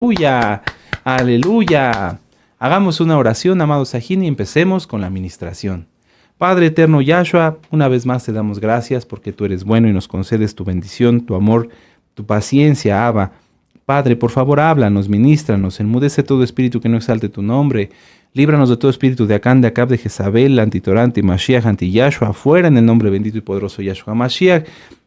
Aleluya, aleluya. Hagamos una oración, amados Sajín, y empecemos con la ministración. Padre eterno Yahshua, una vez más te damos gracias porque tú eres bueno y nos concedes tu bendición, tu amor, tu paciencia, Abba. Padre, por favor, háblanos, ministranos, enmudece todo espíritu que no exalte tu nombre. Líbranos de todo espíritu de Acán, de Acab, de Jezabel, antitorante, Mashiach, anti-Yahshua, fuera en el nombre bendito y poderoso Yahshua Mashiach.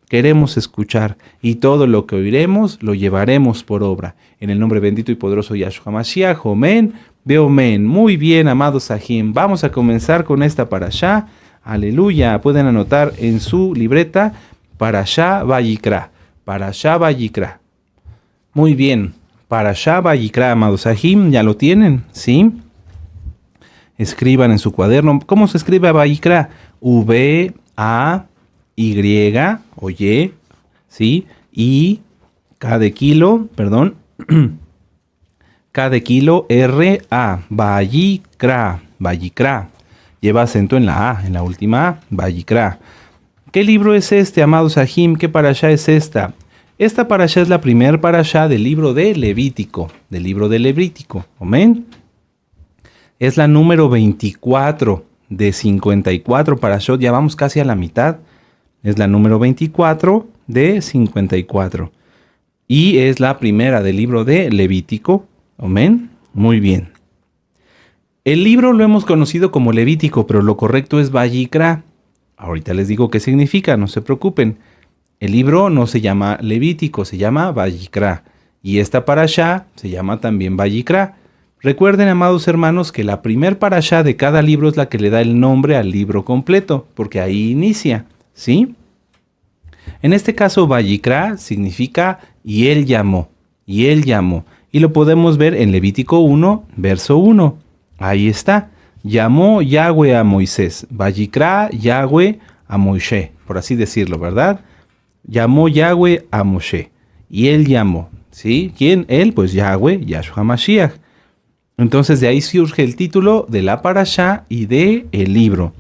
Queremos escuchar y todo lo que oiremos lo llevaremos por obra. En el nombre bendito y poderoso Yahshua Mashiach, Omen, Beomen. Muy bien, amados Sahim. Vamos a comenzar con esta parashá. Aleluya. Pueden anotar en su libreta Parashá Vayikra. Parashá Vayikra. Muy bien. Parashá Vayikra, amados Sahim. ¿Ya lo tienen? ¿Sí? Escriban en su cuaderno. ¿Cómo se escribe Vayikra? V-A Y, oye, ¿sí? Y, K de kilo, perdón, K de kilo, R-A, Vayikra, Vayikra. Lleva acento en la A, en la última A, Vayikra. ¿Qué libro es este, amados Sahim? ¿Qué parashá es esta? Esta parashá es la primer parashá del libro de Levítico, Amén. Es la número 24 de 54 parashot, ya vamos casi a la mitad. Es la número 24 de 54. Y es la primera del libro de Levítico. Amén. Muy bien. El libro lo hemos conocido como Levítico, pero lo correcto es Vayikra. Ahorita les digo qué significa, no se preocupen. El libro no se llama Levítico, se llama Vayikra. Y esta parashá se llama también Vayikra. Recuerden, amados hermanos, que la primer parashá de cada libro es la que le da el nombre al libro completo, porque ahí inicia. ¿Sí? En este caso, Vayikra significa y él llamó, y lo podemos ver en Levítico 1, verso 1. Ahí está. Llamó Yahweh a Moisés. Vayikra Yahweh a Moshe, por así decirlo, ¿verdad? Llamó Yahweh a Moshe, y él llamó. ¿Sí? ¿Quién? Él, pues Yahweh, Yahshua Mashiach. Entonces de ahí surge el título de la parashá y de el libro.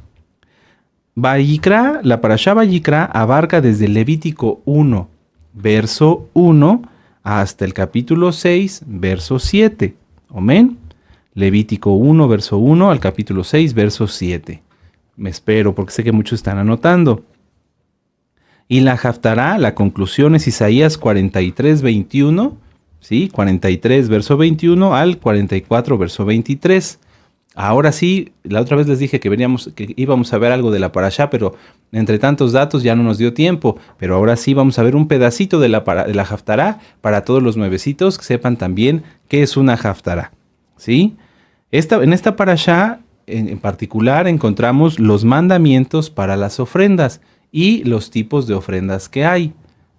Vayikra, la parashá Vayikra abarca desde Levítico 1, verso 1, hasta el capítulo 6, verso 7. Amén. Levítico 1, verso 1 al capítulo 6, verso 7. Me espero porque sé que muchos están anotando. Y la Haftará, la conclusión es Isaías 43, 21, ¿sí? 43, verso 21 al 44, verso 23. Ahora sí, la otra vez les dije que íbamos a ver algo de la parashá, pero entre tantos datos ya no nos dio tiempo. Pero ahora sí vamos a ver un pedacito de la Haftará para todos los nuevecitos que sepan también qué es una Haftará. ¿Sí? En esta parashá en particular encontramos los mandamientos para las ofrendas y los tipos de ofrendas que hay.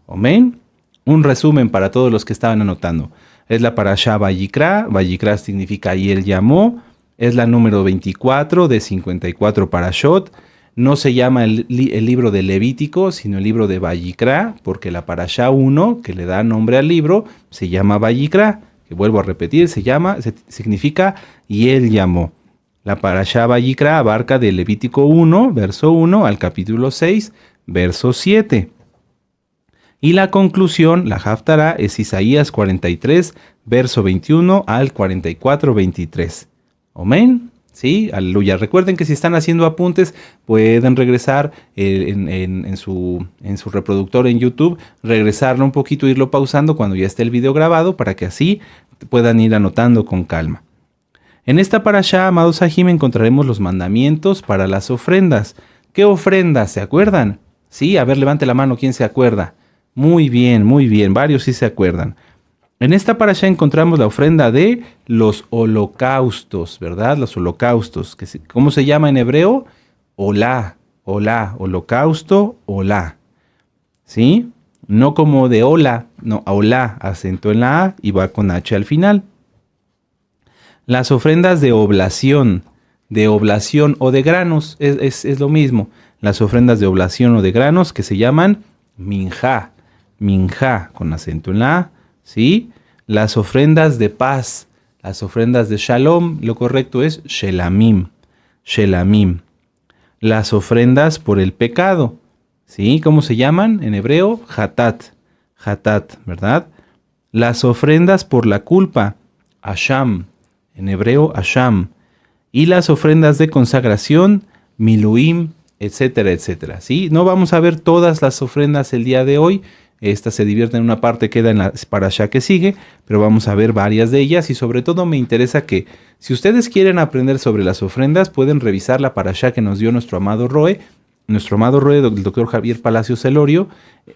Amén. Un resumen para todos los que estaban anotando. Es la parashá Vayikra. Vayikra significa y él llamó. Es la número 24 de 54 parashot. No se llama el libro de Levítico, sino el libro de Vayikra, porque la parashá 1, que le da nombre al libro, se llama Vayikra, que vuelvo a repetir, significa y él llamó. La parashá Vayikra abarca de Levítico 1, verso 1, al capítulo 6, verso 7. Y la conclusión, la Haftará, es Isaías 43, verso 21 al 44, 23. Amén. Sí, aleluya. Recuerden que si están haciendo apuntes, pueden regresar en su reproductor en YouTube, regresarlo un poquito, irlo pausando cuando ya esté el video grabado, para que así puedan ir anotando con calma. En esta parashá, amados Sahim, encontraremos los mandamientos para las ofrendas. ¿Qué ofrendas? ¿Se acuerdan? Sí, a ver, levante la mano, ¿quién se acuerda? Muy bien, varios sí se acuerdan. En esta parashá encontramos la ofrenda de los holocaustos, ¿verdad? Los holocaustos. ¿Cómo se llama en hebreo? Olá, holocausto, olá. ¿Sí? No como de hola, no, olá, acento en la A y va con H al final. Las ofrendas de oblación o de granos, es lo mismo. Las ofrendas de oblación o de granos que se llaman minjá, con acento en la A. ¿Sí? Las ofrendas de paz, las ofrendas de shalom, lo correcto es shelamim. Las ofrendas por el pecado, ¿sí? ¿Cómo se llaman en hebreo? Hatat, ¿verdad? las ofrendas por la culpa, asham, en hebreo asham, y las ofrendas de consagración, miluim, etcétera, etcétera. ¿Sí? No vamos a ver todas las ofrendas el día de hoy. Esta se divierte en una parte, queda en la parashá que sigue, pero vamos a ver varias de ellas y sobre todo me interesa que si ustedes quieren aprender sobre las ofrendas, pueden revisar la parashá que nos dio nuestro amado Roe. Nuestro amado Roe, el doctor Javier Palacios Celorio,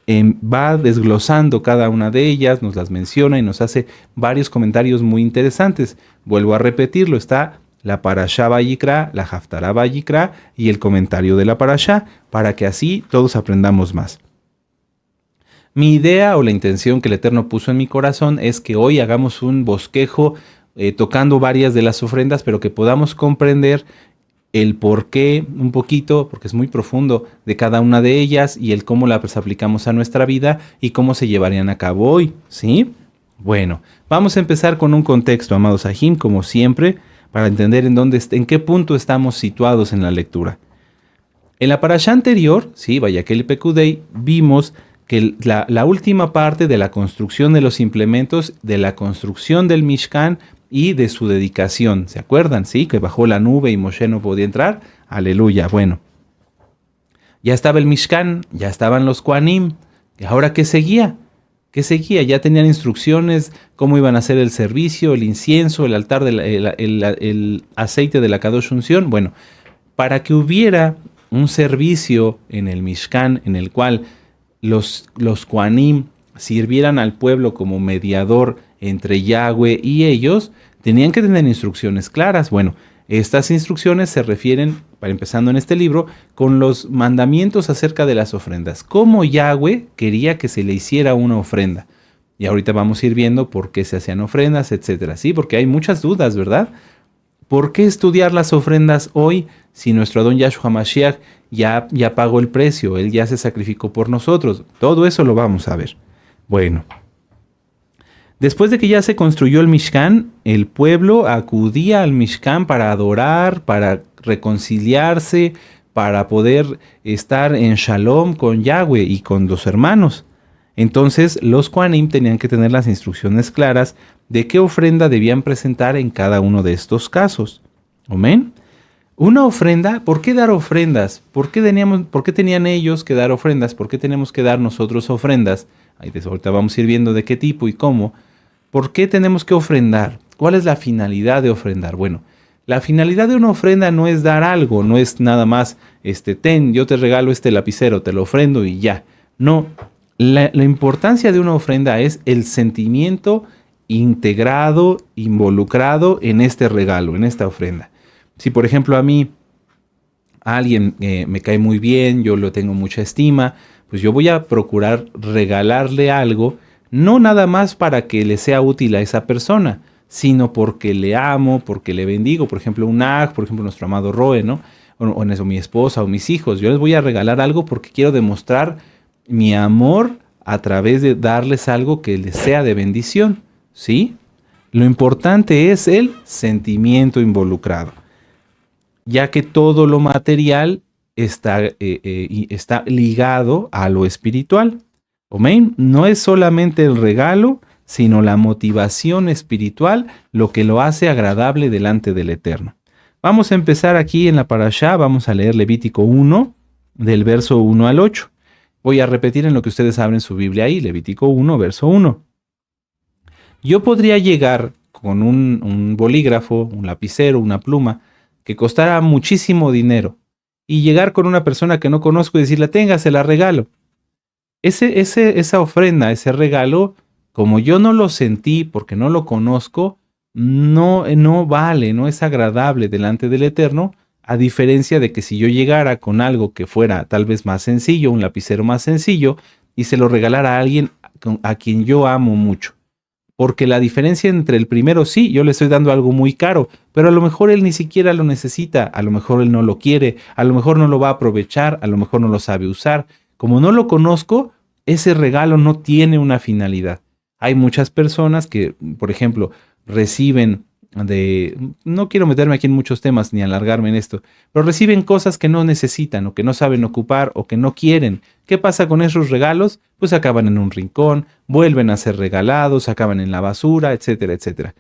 va desglosando cada una de ellas, nos las menciona y nos hace varios comentarios muy interesantes. Vuelvo a repetirlo, está la parashá Vayikra, la Haftará Vayikra y el comentario de la parashá, para que así todos aprendamos más. Mi idea o la intención que el Eterno puso en mi corazón es que hoy hagamos un bosquejo tocando varias de las ofrendas, pero que podamos comprender el por qué un poquito, porque es muy profundo, de cada una de ellas y el cómo las aplicamos a nuestra vida y cómo se llevarían a cabo hoy, ¿sí? Bueno, vamos a empezar con un contexto, amados Sahim, como siempre, para entender en qué punto estamos situados en la lectura. En la parashá anterior, sí, Vayakhel Pekudei, vimos que la última parte de la construcción de los implementos, de la construcción del Mishkan y de su dedicación. ¿Se acuerdan? Sí, que bajó la nube y Moshe no podía entrar. Aleluya. Bueno, ya estaba el Mishkan, ya estaban los Kohanim. ¿Y ahora qué seguía? ¿Qué seguía? Ya tenían instrucciones, cómo iban a hacer el servicio, el incienso, el altar, el aceite de la Kadosh Unción. Bueno, para que hubiera un servicio en el Mishkan en el cual los Kohanim sirvieran al pueblo como mediador entre Yahweh y ellos, tenían que tener instrucciones claras. Bueno, estas instrucciones se refieren, para empezando en este libro, con los mandamientos acerca de las ofrendas. Cómo Yahweh quería que se le hiciera una ofrenda. Y ahorita vamos a ir viendo por qué se hacían ofrendas, etcétera. Sí, porque hay muchas dudas, ¿verdad? ¿Por qué estudiar las ofrendas hoy si nuestro Adón Yahshua Mashiach ya pagó el precio? Él ya se sacrificó por nosotros. Todo eso lo vamos a ver. Bueno, después de que ya se construyó el Mishkan, el pueblo acudía al Mishkan para adorar, para reconciliarse, para poder estar en Shalom con Yahweh y con los hermanos. Entonces los Kohanim tenían que tener las instrucciones claras de qué ofrenda debían presentar en cada uno de estos casos. ¿Amén? Una ofrenda, ¿por qué dar ofrendas? ¿Por qué tenían ellos que dar ofrendas? ¿Por qué tenemos que dar nosotros ofrendas? Ahorita vamos a ir viendo de qué tipo y cómo. ¿Por qué tenemos que ofrendar? ¿Cuál es la finalidad de ofrendar? Bueno, la finalidad de una ofrenda no es dar algo, no es nada más, yo te regalo este lapicero, te lo ofrendo y ya. No, la importancia de una ofrenda es el sentimiento integrado, involucrado en este regalo, en esta ofrenda. Si por ejemplo a mí alguien me cae muy bien, yo lo tengo mucha estima, pues yo voy a procurar regalarle algo, no nada más para que le sea útil a esa persona, sino porque le amo, porque le bendigo. Por ejemplo, un Ag, por ejemplo, nuestro amado Roe, ¿no? O en eso, mi esposa o mis hijos. Yo les voy a regalar algo porque quiero demostrar mi amor a través de darles algo que les sea de bendición, ¿sí? Lo importante es el sentimiento involucrado, ya que todo lo material está ligado a lo espiritual. ¿Amén? No es solamente el regalo, sino la motivación espiritual lo que lo hace agradable delante del Eterno. Vamos a empezar aquí en la parashá, vamos a leer Levítico 1, del verso 1 al 8. Voy a repetir en lo que ustedes abren su Biblia ahí, Levítico 1, verso 1. Yo podría llegar con un bolígrafo, un lapicero, una pluma, que costara muchísimo dinero, y llegar con una persona que no conozco y decirle, tenga, se la regalo. Esa ofrenda, ese regalo, como yo no lo sentí porque no lo conozco, no vale, no es agradable delante del Eterno, a diferencia de que si yo llegara con algo que fuera tal vez más sencillo, un lapicero más sencillo, y se lo regalara a alguien a quien yo amo mucho. Porque la diferencia entre el primero, sí, yo le estoy dando algo muy caro, pero a lo mejor él ni siquiera lo necesita, a lo mejor él no lo quiere, a lo mejor no lo va a aprovechar, a lo mejor no lo sabe usar. Como no lo conozco, ese regalo no tiene una finalidad. Hay muchas personas que, por ejemplo, reciben no quiero meterme aquí en muchos temas ni alargarme en esto, pero reciben cosas que no necesitan o que no saben ocupar o que no quieren, ¿Qué pasa con esos regalos? Pues acaban en un rincón, vuelven a ser regalados, acaban en la basura, etcétera, etcétera.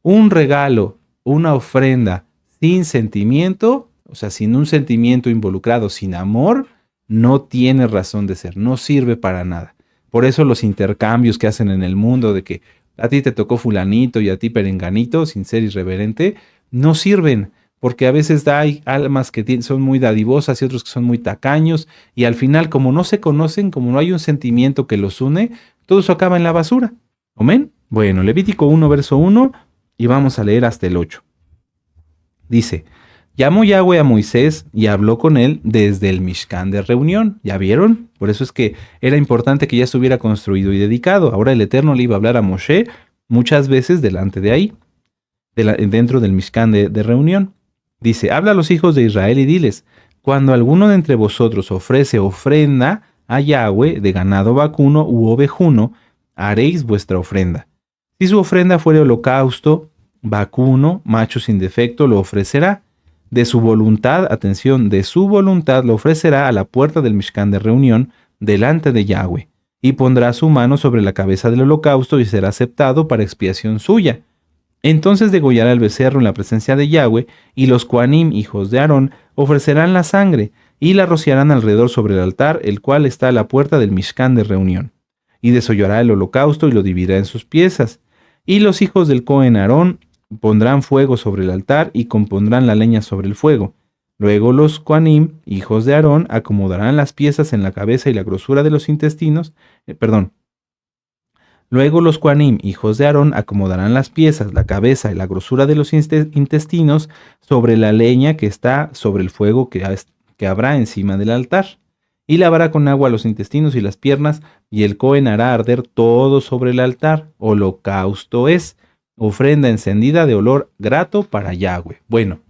Un regalo, una ofrenda sin sentimiento, o sea, sin un sentimiento involucrado, sin amor, no tiene razón de ser, no sirve para nada. Por eso los intercambios que hacen en el mundo de que a ti te tocó fulanito y a ti perenganito, sin ser irreverente, no sirven, porque a veces hay almas que son muy dadivosas y otros que son muy tacaños, y al final, como no se conocen, como no hay un sentimiento que los une, todo eso acaba en la basura. ¿Amén? Bueno, Levítico 1, verso 1, y vamos a leer hasta el 8. Dice: llamó Yahweh a Moisés y habló con él desde el Mishkan de reunión. ¿Ya vieron? Por eso es que era importante que ya estuviera construido y dedicado. Ahora el Eterno le iba a hablar a Moshe muchas veces delante de ahí, dentro del Mishkan de reunión. Dice: habla a los hijos de Israel y diles: cuando alguno de entre vosotros ofrece ofrenda a Yahweh de ganado vacuno u ovejuno, haréis vuestra ofrenda. Si su ofrenda fuere holocausto, vacuno, macho sin defecto, lo ofrecerá. De su voluntad, atención, de su voluntad lo ofrecerá a la puerta del Mishkan de reunión, delante de Yahweh, y pondrá su mano sobre la cabeza del holocausto y será aceptado para expiación suya. Entonces degollará el becerro en la presencia de Yahweh, y los Kohanim, hijos de Aarón, ofrecerán la sangre, y la rociarán alrededor sobre el altar, el cual está a la puerta del Mishkan de reunión. Y desollará el holocausto y lo dividirá en sus piezas. Y los hijos del Cohen Aarón pondrán fuego sobre el altar y compondrán la leña sobre el fuego. Luego los Kohanim, hijos de Aarón, acomodarán las piezas en la cabeza y la grosura de los intestinos. Luego los Kohanim, hijos de Aarón, acomodarán las piezas, la cabeza y la grosura de los intestinos sobre la leña que está sobre el fuego que habrá encima del altar. Y lavará con agua los intestinos y las piernas, y el Cohen hará arder todo sobre el altar. Holocausto es, ofrenda encendida de olor grato para Yahweh. Bueno,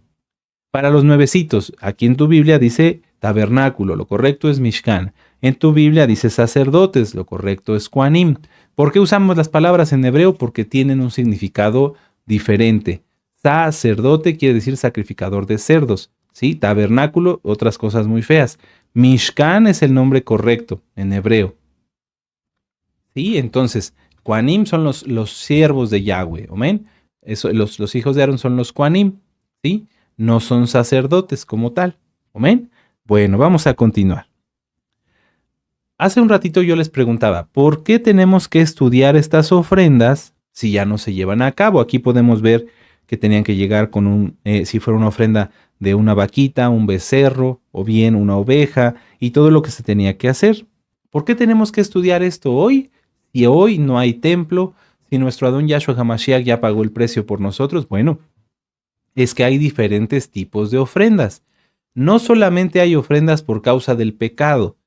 para los nuevecitos, aquí en tu Biblia dice tabernáculo, lo correcto es Mishkan. En tu Biblia dice sacerdotes, lo correcto es Kohanim. ¿Por qué usamos las palabras en hebreo? Porque tienen un significado diferente. Sacerdote quiere decir sacrificador de cerdos, ¿sí? Tabernáculo, otras cosas muy feas. Mishkan es el nombre correcto en hebreo. ¿Sí? Entonces, Kohanim son los siervos de Yahweh, ¿amén? Los hijos de Aarón son los Kohanim, ¿sí? No son sacerdotes como tal, ¿amén? Bueno, vamos a continuar. Hace un ratito yo les preguntaba, ¿por qué tenemos que estudiar estas ofrendas si ya no se llevan a cabo? Aquí podemos ver que tenían que llegar con si fuera una ofrenda de una vaquita, un becerro o bien una oveja y todo lo que se tenía que hacer. ¿Por qué tenemos que estudiar esto hoy? Si hoy no hay templo, si nuestro Adón Yahshua HaMashiach ya pagó el precio por nosotros, bueno, es que hay diferentes tipos de ofrendas. No solamente hay ofrendas por causa del pecado.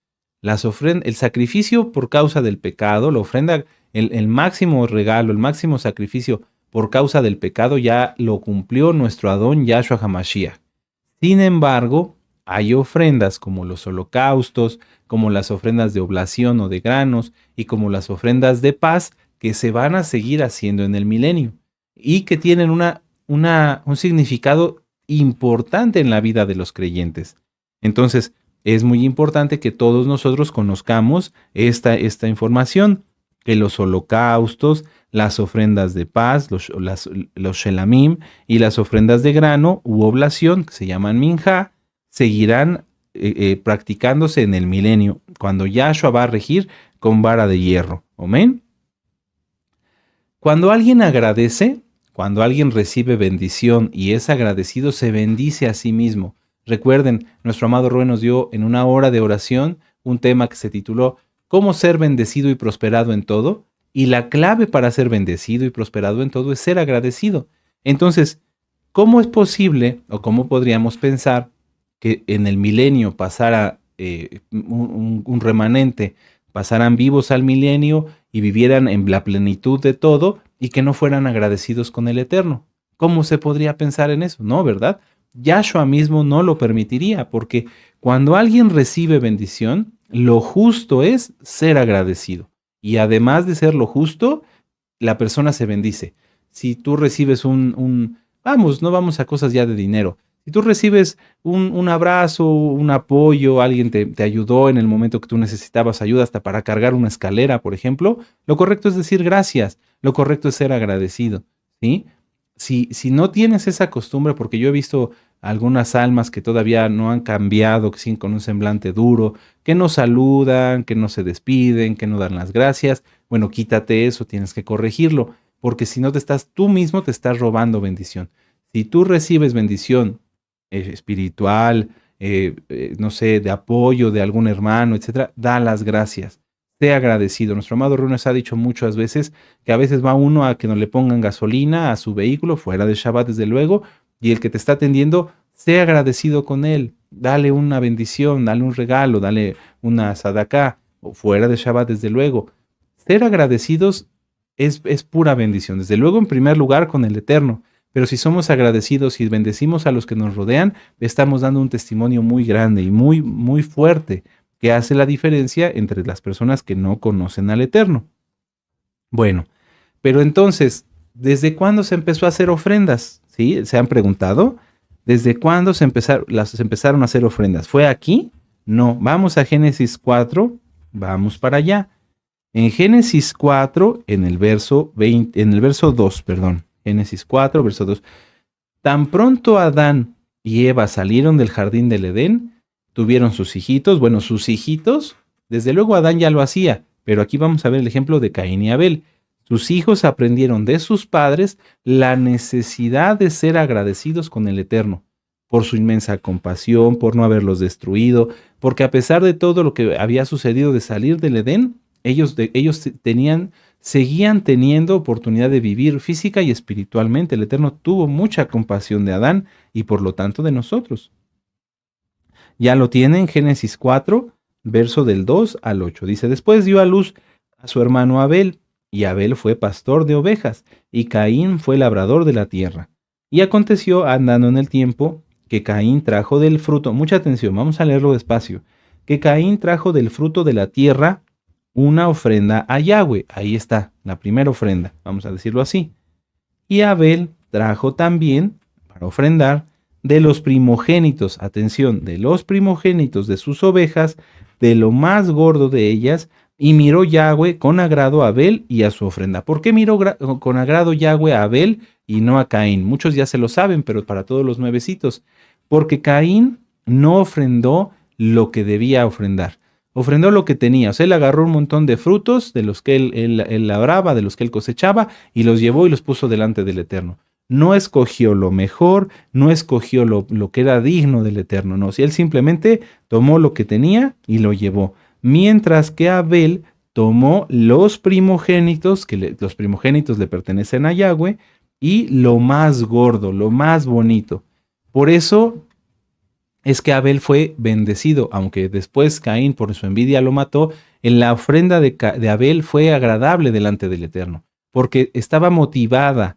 El sacrificio por causa del pecado, la ofrenda, el máximo regalo, el máximo sacrificio por causa del pecado ya lo cumplió nuestro Adón Yahshua HaMashiach. Sin embargo, hay ofrendas como los holocaustos, como las ofrendas de oblación o de granos y como las ofrendas de paz que se van a seguir haciendo en el milenio y que tienen un significado importante en la vida de los creyentes. Entonces, es muy importante que todos nosotros conozcamos esta información, que los holocaustos, las ofrendas de paz, los shelamim y las ofrendas de grano u oblación, que se llaman minjá, seguirán practicándose en el milenio, cuando Yahshua va a regir con vara de hierro. ¿Amén? Cuando alguien agradece, cuando alguien recibe bendición y es agradecido, se bendice a sí mismo. Recuerden, nuestro amado Rubén nos dio en una hora de oración un tema que se tituló ¿Cómo ser bendecido y prosperado en todo? Y la clave para ser bendecido y prosperado en todo es ser agradecido. Entonces, ¿cómo es posible o cómo podríamos pensar que en el milenio pasara un remanente, pasaran vivos al milenio y vivieran en la plenitud de todo y que no fueran agradecidos con el Eterno? ¿Cómo se podría pensar en eso? No, ¿verdad? Yahshua mismo no lo permitiría, porque cuando alguien recibe bendición, lo justo es ser agradecido. Y además de ser lo justo, la persona se bendice. Si tú recibes no vamos a cosas ya de dinero. Si tú recibes un abrazo, un apoyo, alguien te ayudó en el momento que tú necesitabas ayuda, hasta para cargar una escalera, por ejemplo, lo correcto es decir gracias, lo correcto es ser agradecido, ¿sí? Si no tienes esa costumbre, porque yo he visto algunas almas que todavía no han cambiado, que siguen con un semblante duro, que no saludan, que no se despiden, que no dan las gracias, bueno, quítate eso, tienes que corregirlo, porque si no tú mismo te estás robando bendición. Si tú recibes bendición espiritual, no sé, de apoyo de algún hermano, etcétera, da las gracias. Sé agradecido. Nuestro amado Rey nos ha dicho muchas veces que a veces va uno a que no le pongan gasolina a su vehículo, fuera de Shabbat desde luego, y el que te está atendiendo, sé agradecido con él. Dale una bendición, dale un regalo, dale una sadaká, o fuera de Shabbat desde luego. Ser agradecidos es pura bendición. Desde luego, en primer lugar, con el Eterno. Pero si somos agradecidos y bendecimos a los que nos rodean, estamos dando un testimonio muy grande y muy, muy fuerte que hace la diferencia entre las personas que no conocen al Eterno. Bueno, pero entonces, ¿desde cuándo se empezó a hacer ofrendas? ¿Sí? ¿Se han preguntado? ¿Desde cuándo se empezaron a hacer ofrendas? ¿Fue aquí? No. Vamos a Génesis 4, vamos para allá. En Génesis 4, en el verso 2, perdón. Génesis 4, verso 2. Tan pronto Adán y Eva salieron del jardín del Edén, tuvieron sus hijitos. Bueno, sus hijitos, desde luego Adán ya lo hacía, pero aquí vamos a ver el ejemplo de Caín y Abel. Sus hijos aprendieron de sus padres la necesidad de ser agradecidos con el Eterno, por su inmensa compasión, por no haberlos destruido, porque a pesar de todo lo que había sucedido de salir del Edén, ellos seguían teniendo oportunidad de vivir física y espiritualmente. El Eterno tuvo mucha compasión de Adán y por lo tanto de nosotros. Ya lo tiene en Génesis 4, verso del 2 al 8. Dice, después dio a luz a su hermano Abel, y Abel fue pastor de ovejas, y Caín fue labrador de la tierra. Y aconteció, andando en el tiempo, que Caín trajo del fruto, mucha atención, vamos a leerlo despacio, que Caín trajo del fruto de la tierra una ofrenda a Yahweh. Ahí está, la primera ofrenda, vamos a decirlo así. Y Abel trajo también, para ofrendar, de los primogénitos, atención, de los primogénitos de sus ovejas, de lo más gordo de ellas, y miró Yahweh con agrado a Abel y a su ofrenda. ¿Por qué miró con agrado Yahweh a Abel y no a Caín? Muchos ya se lo saben, pero para todos los nuevecitos. Porque Caín no ofrendó lo que debía ofrendar. Ofrendó lo que tenía. O sea, él agarró un montón de frutos de los que él labraba, de los que él cosechaba, y los llevó y los puso delante del Eterno. No escogió lo mejor, no escogió lo que era digno del Eterno. No, si él simplemente tomó lo que tenía y lo llevó. Mientras que Abel tomó los primogénitos, los primogénitos le pertenecen a Yahweh, y lo más gordo, lo más bonito. Por eso es que Abel fue bendecido, aunque después Caín por su envidia lo mató. En la ofrenda de Abel fue agradable delante del Eterno, porque estaba motivada.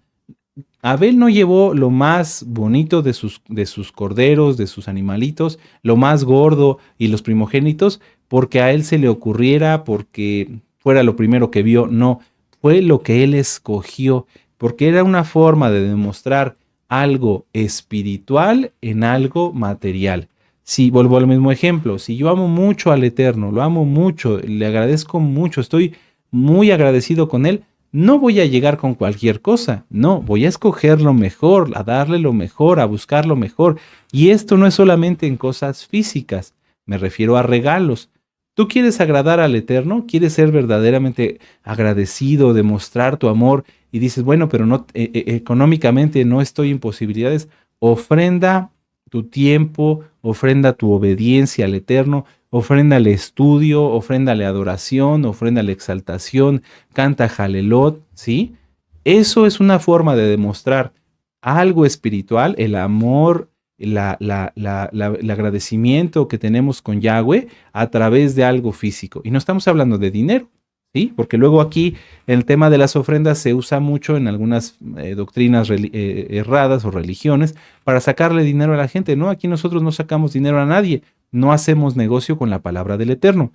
Abel no llevó lo más bonito de sus corderos, de sus animalitos, lo más gordo y los primogénitos, porque a él se le ocurriera, porque fuera lo primero que vio. No, fue lo que él escogió, porque era una forma de demostrar algo espiritual en algo material. Si vuelvo al mismo ejemplo, si yo amo mucho al Eterno, lo amo mucho, le agradezco mucho, estoy muy agradecido con él, no voy a llegar con cualquier cosa, no, voy a escoger lo mejor, a darle lo mejor, a buscar lo mejor. Y esto no es solamente en cosas físicas, me refiero a regalos. ¿Tú quieres agradar al Eterno? ¿Quieres ser verdaderamente agradecido, demostrar tu amor? Y dices, bueno, pero no, económicamente no estoy en posibilidades. Ofrenda tu tiempo, ofrenda tu obediencia al Eterno, ofréndale estudio, ofréndale adoración, ofréndale exaltación, canta jalelot, ¿sí? Eso es una forma de demostrar algo espiritual, el amor, el agradecimiento que tenemos con Yahweh a través de algo físico. Y no estamos hablando de dinero, ¿sí? Porque luego aquí el tema de las ofrendas se usa mucho en algunas doctrinas erradas o religiones para sacarle dinero a la gente. No, aquí nosotros no sacamos dinero a nadie. No hacemos negocio con la palabra del Eterno.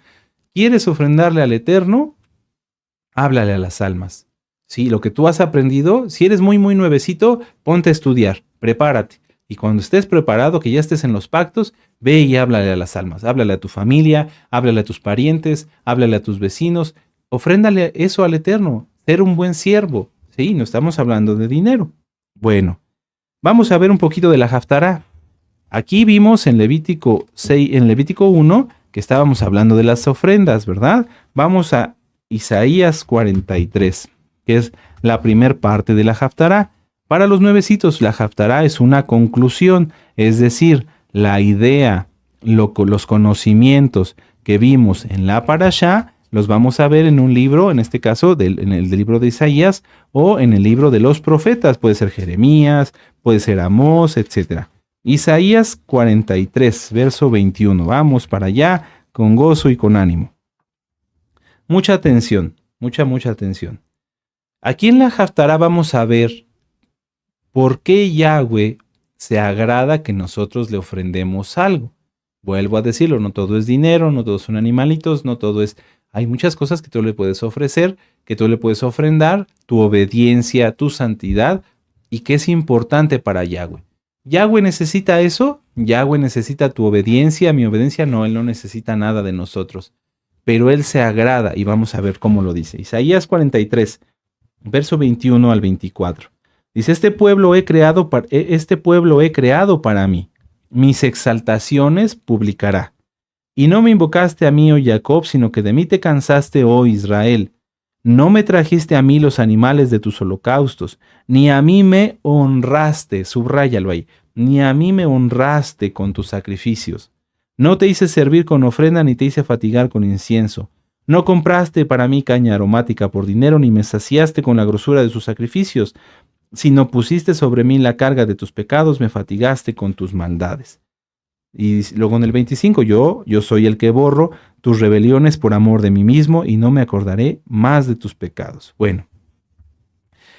¿Quieres ofrendarle al Eterno? Háblale a las almas. Sí, lo que tú has aprendido, si eres muy, muy nuevecito, ponte a estudiar, prepárate. Y cuando estés preparado, que ya estés en los pactos, ve y háblale a las almas, háblale a tu familia, háblale a tus parientes, háblale a tus vecinos, ofréndale eso al Eterno, ser un buen siervo, ¿sí? No estamos hablando de dinero. Bueno, vamos a ver un poquito de la Haftará. Aquí vimos en Levítico 6, en Levítico 1, que estábamos hablando de las ofrendas, ¿verdad? Vamos a Isaías 43, que es la primer parte de la Haftará. Para los nuevecitos, la Haftará es una conclusión, es decir, la idea, los conocimientos que vimos en la Parashá, los vamos a ver en un libro, en este caso, en el libro de Isaías, o en el libro de los profetas, puede ser Jeremías, puede ser Amós, etc. Isaías 43, verso 21. Vamos para allá con gozo y con ánimo. Mucha atención, mucha atención. Aquí en la Haftará vamos a ver por qué Yahweh se agrada que nosotros le ofrendemos algo. Vuelvo a decirlo, no todo es dinero, no todo son animalitos, no todo es... Hay muchas cosas que tú le puedes ofrecer, que tú le puedes ofrendar, tu obediencia, tu santidad, y que es importante para Yahweh. ¿Yahweh necesita eso? ¿Yahweh necesita tu obediencia? Mi obediencia no, Él no necesita nada de nosotros. Pero Él se agrada, y vamos a ver cómo lo dice. Isaías 43, verso 21 al 24. Dice, este pueblo he creado para mí. Mis exaltaciones publicará. Y no me invocaste a mí, oh Jacob, sino que de mí te cansaste, oh Israel. No me trajiste a mí los animales de tus holocaustos, ni a mí me honraste, subráyalo ahí, ni a mí me honraste con tus sacrificios. No te hice servir con ofrenda, ni te hice fatigar con incienso. No compraste para mí caña aromática por dinero, ni me saciaste con la grosura de sus sacrificios, sino pusiste sobre mí la carga de tus pecados, me fatigaste con tus maldades. Y luego en el 25, yo soy el que borro tus rebeliones por amor de mí mismo y no me acordaré más de tus pecados. Bueno,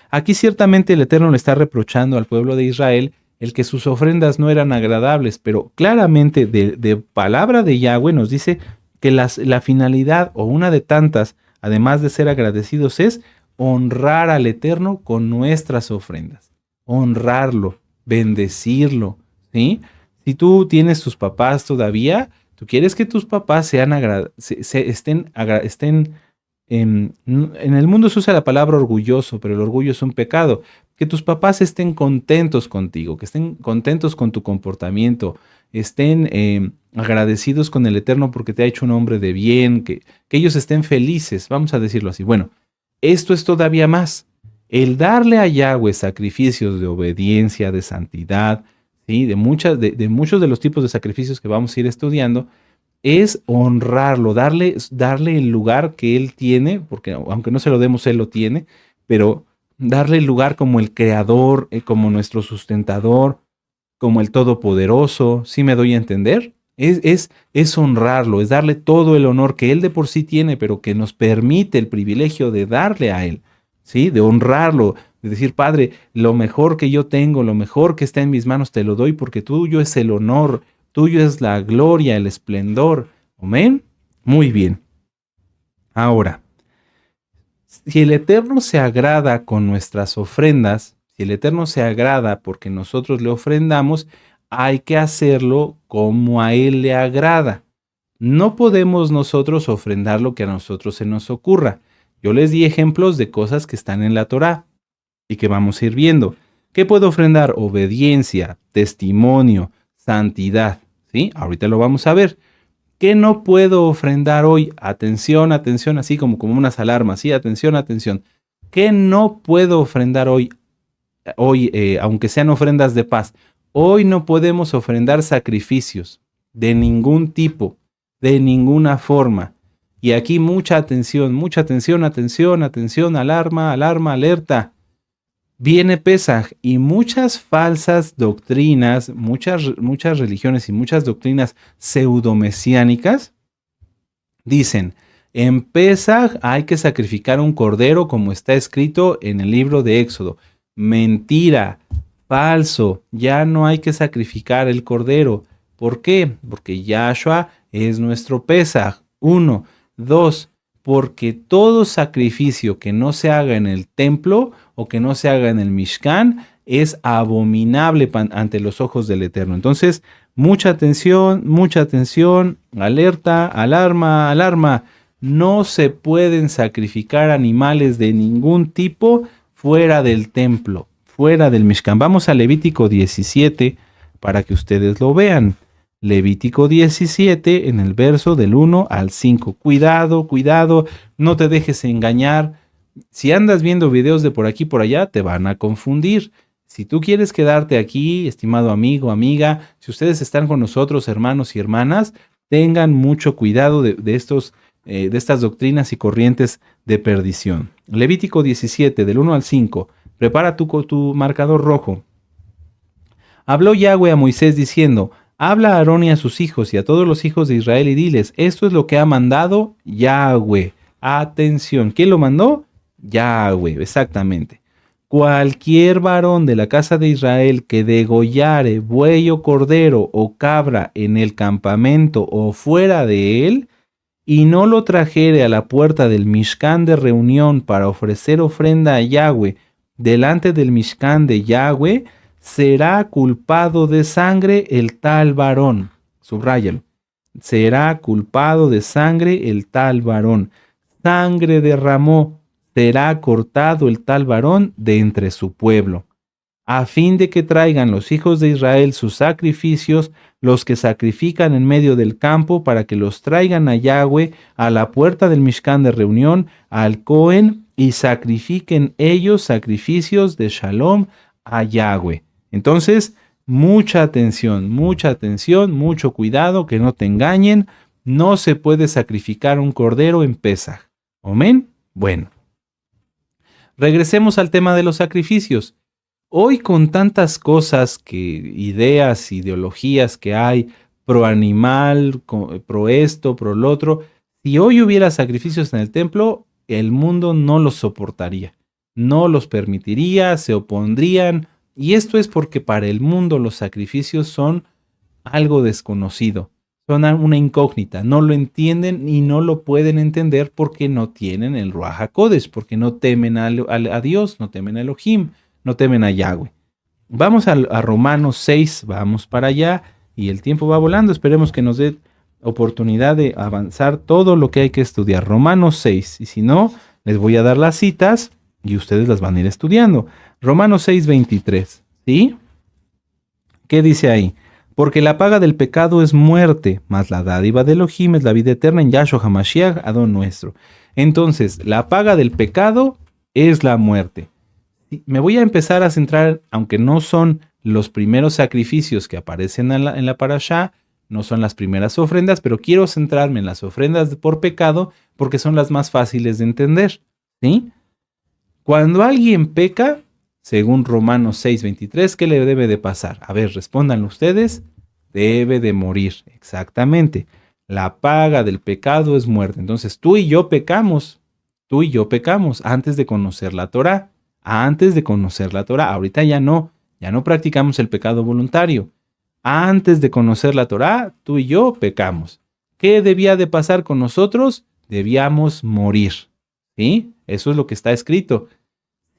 aquí ciertamente el Eterno le está reprochando al pueblo de Israel el que sus ofrendas no eran agradables, pero claramente de palabra de Yahweh nos dice que la finalidad o una de tantas, además de ser agradecidos, es honrar al Eterno con nuestras ofrendas, honrarlo, bendecirlo, ¿sí? Si tú tienes tus papás todavía, tú quieres que tus papás estén en el mundo se usa la palabra orgulloso, pero el orgullo es un pecado. Que tus papás estén contentos contigo, que estén contentos con tu comportamiento, estén agradecidos con el Eterno porque te ha hecho un hombre de bien, que ellos estén felices, vamos a decirlo así. Bueno, esto es todavía más. El darle a Yahweh sacrificios de obediencia, de santidad, ¿sí? de muchos de los tipos de sacrificios que vamos a ir estudiando, es honrarlo, darle el lugar que Él tiene, porque aunque no se lo demos, Él lo tiene, pero darle el lugar como el creador, como nuestro sustentador, como el todopoderoso, ¿sí me doy a entender? Es honrarlo, es darle todo el honor que Él de por sí tiene, pero que nos permite el privilegio de darle a Él, ¿sí? De honrarlo, de decir, Padre, lo mejor que yo tengo, lo mejor que está en mis manos te lo doy porque tuyo es el honor, tuyo es la gloria, el esplendor. ¿Amén? Muy bien. Ahora, si el Eterno se agrada con nuestras ofrendas, si el Eterno se agrada porque nosotros le ofrendamos, hay que hacerlo como a Él le agrada. No podemos nosotros ofrendar lo que a nosotros se nos ocurra. Yo les di ejemplos de cosas que están en la Torá y que vamos a ir viendo. ¿Qué puedo ofrendar? Obediencia, testimonio, santidad. ¿Sí? Ahorita lo vamos a ver. ¿Qué no puedo ofrendar hoy? Atención, atención, así como unas alarmas. ¿Sí? Atención, atención. ¿Qué no puedo ofrendar hoy? Aunque sean ofrendas de paz. Hoy no podemos ofrendar sacrificios de ningún tipo, de ninguna forma. Y aquí mucha atención, atención, alarma, alerta. Viene Pesaj y muchas falsas doctrinas, muchas religiones y muchas doctrinas pseudomesiánicas dicen, en Pesaj hay que sacrificar un cordero como está escrito en el libro de Éxodo. Mentira, falso, ya no hay que sacrificar el cordero. ¿Por qué? Porque Yahshua es nuestro Pesaj. 1, 2, porque todo sacrificio que no se haga en el templo o que no se haga en el Mishkan es abominable ante los ojos del Eterno. Entonces, mucha atención, alerta, alarma, alarma. No se pueden sacrificar animales de ningún tipo fuera del templo, fuera del Mishkan. Vamos a Levítico 17 para que ustedes lo vean. Levítico 17 en el verso del 1 al 5. Cuidado, cuidado, no te dejes engañar. Si andas viendo videos de por aquí y por allá, te van a confundir. Si tú quieres quedarte aquí, estimado amigo, amiga, si ustedes están con nosotros, hermanos y hermanas, tengan mucho cuidado de estas doctrinas y corrientes de perdición. Levítico 17, del 1 al 5. Prepara tu marcador rojo. Habló Yahweh a Moisés diciendo: habla a Aarón y a sus hijos y a todos los hijos de Israel y diles: esto es lo que ha mandado Yahweh. Atención, ¿quién lo mandó? Yahweh, exactamente. Cualquier varón de la casa de Israel que degollare buey o cordero o cabra en el campamento o fuera de él, y no lo trajere a la puerta del Mishkan de reunión para ofrecer ofrenda a Yahweh delante del Mishkan de Yahweh, será culpado de sangre el tal varón. Subráyalo. Será culpado de sangre el tal varón. Sangre derramó, será cortado el tal varón de entre su pueblo, a fin de que traigan los hijos de Israel sus sacrificios, los que sacrifican en medio del campo, para que los traigan a Yahweh a la puerta del Mishkan de reunión, al Cohen, y sacrifiquen ellos sacrificios de Shalom a Yahweh. Entonces, mucha atención, mucho cuidado, que no te engañen. No se puede sacrificar un cordero en Pesaj. ¿Amén? Bueno. Regresemos al tema de los sacrificios. Hoy, con tantas cosas, ideas, ideologías que hay, pro animal, pro esto, pro lo otro, si hoy hubiera sacrificios en el templo, el mundo no los soportaría, no los permitiría, se opondrían, y esto es porque para el mundo los sacrificios son algo desconocido, son una incógnita, no lo entienden y no lo pueden entender porque no tienen el Ruach HaKodesh, porque no temen a Dios, no temen a Elohim, no temen a Yahweh. Vamos a Romanos 6, vamos para allá, y el tiempo va volando, esperemos que nos dé oportunidad de avanzar todo lo que hay que estudiar. Romanos 6, y si no, les voy a dar las citas y ustedes las van a ir estudiando. Romanos 6, 23, ¿sí? ¿Qué dice ahí? Porque la paga del pecado es muerte, mas la dádiva de Elohim es la vida eterna en Yahshua HaMashiach, Adón nuestro. Entonces, la paga del pecado es la muerte. Me voy a empezar a centrar, aunque no son los primeros sacrificios que aparecen en la parashá, no son las primeras ofrendas, pero quiero centrarme en las ofrendas por pecado porque son las más fáciles de entender, ¿sí? Cuando alguien peca, según Romanos 6:23, ¿qué le debe de pasar? A ver, respóndanlo ustedes. Debe de morir, exactamente. La paga del pecado es muerte. Entonces tú y yo pecamos antes de conocer la Torá. Ahorita ya no practicamos el pecado voluntario. Antes de conocer la Torá, tú y yo pecamos. ¿Qué debía de pasar con nosotros? Debíamos morir, ¿sí? Eso es lo que está escrito.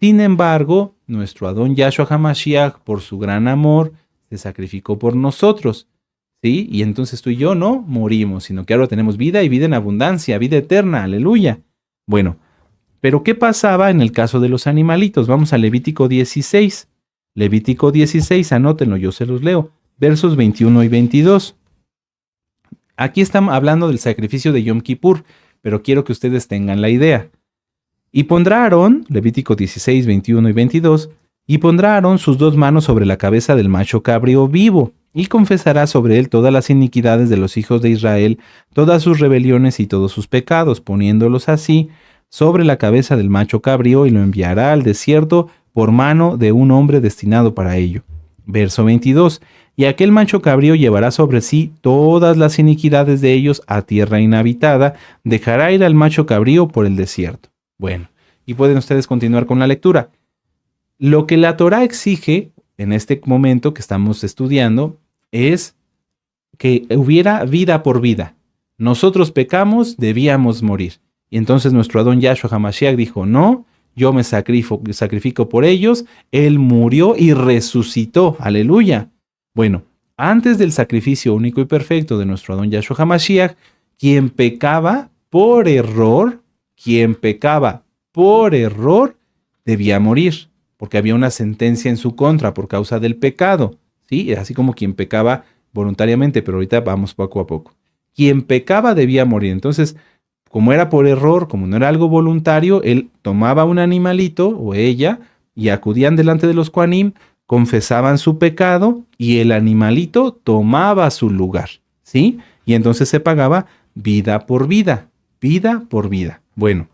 Sin embargo, nuestro Adón Yahshua HaMashiach, por su gran amor, se sacrificó por nosotros, ¿sí? Y entonces tú y yo no morimos, sino que ahora tenemos vida y vida en abundancia, vida eterna, aleluya. Bueno, pero ¿qué pasaba en el caso de los animalitos? Vamos a Levítico 16. Levítico 16, anótenlo, yo se los leo. Versos 21 y 22. Aquí estamos hablando del sacrificio de Yom Kippur, pero quiero que ustedes tengan la idea. Y pondrá Aarón, Levítico 16, 21 y 22, y pondrá Aarón sus dos manos sobre la cabeza del macho cabrío vivo, y confesará sobre él todas las iniquidades de los hijos de Israel, todas sus rebeliones y todos sus pecados, poniéndolos así sobre la cabeza del macho cabrío, y lo enviará al desierto por mano de un hombre destinado para ello. Verso 22. Y aquel macho cabrío llevará sobre sí todas las iniquidades de ellos a tierra inhabitada, dejará ir al macho cabrío por el desierto. Bueno, y pueden ustedes continuar con la lectura. Lo que la Torá exige en este momento que estamos estudiando es que hubiera vida por vida. Nosotros pecamos, debíamos morir. Y entonces nuestro Adón Yahshua HaMashiach dijo, no, yo me sacrifico por ellos, Él murió y resucitó, aleluya. Bueno, antes del sacrificio único y perfecto de nuestro Adón Yahshua HaMashiach, quien pecaba por error, debía morir, porque había una sentencia en su contra por causa del pecado, ¿sí? Así como quien pecaba voluntariamente, pero ahorita vamos poco a poco. Quien pecaba debía morir. Entonces, como era por error, como no era algo voluntario, él tomaba un animalito o ella y acudían delante de los Kohanim, confesaban su pecado y el animalito tomaba su lugar, ¿sí? Y entonces se pagaba vida por vida, vida por vida. Bueno,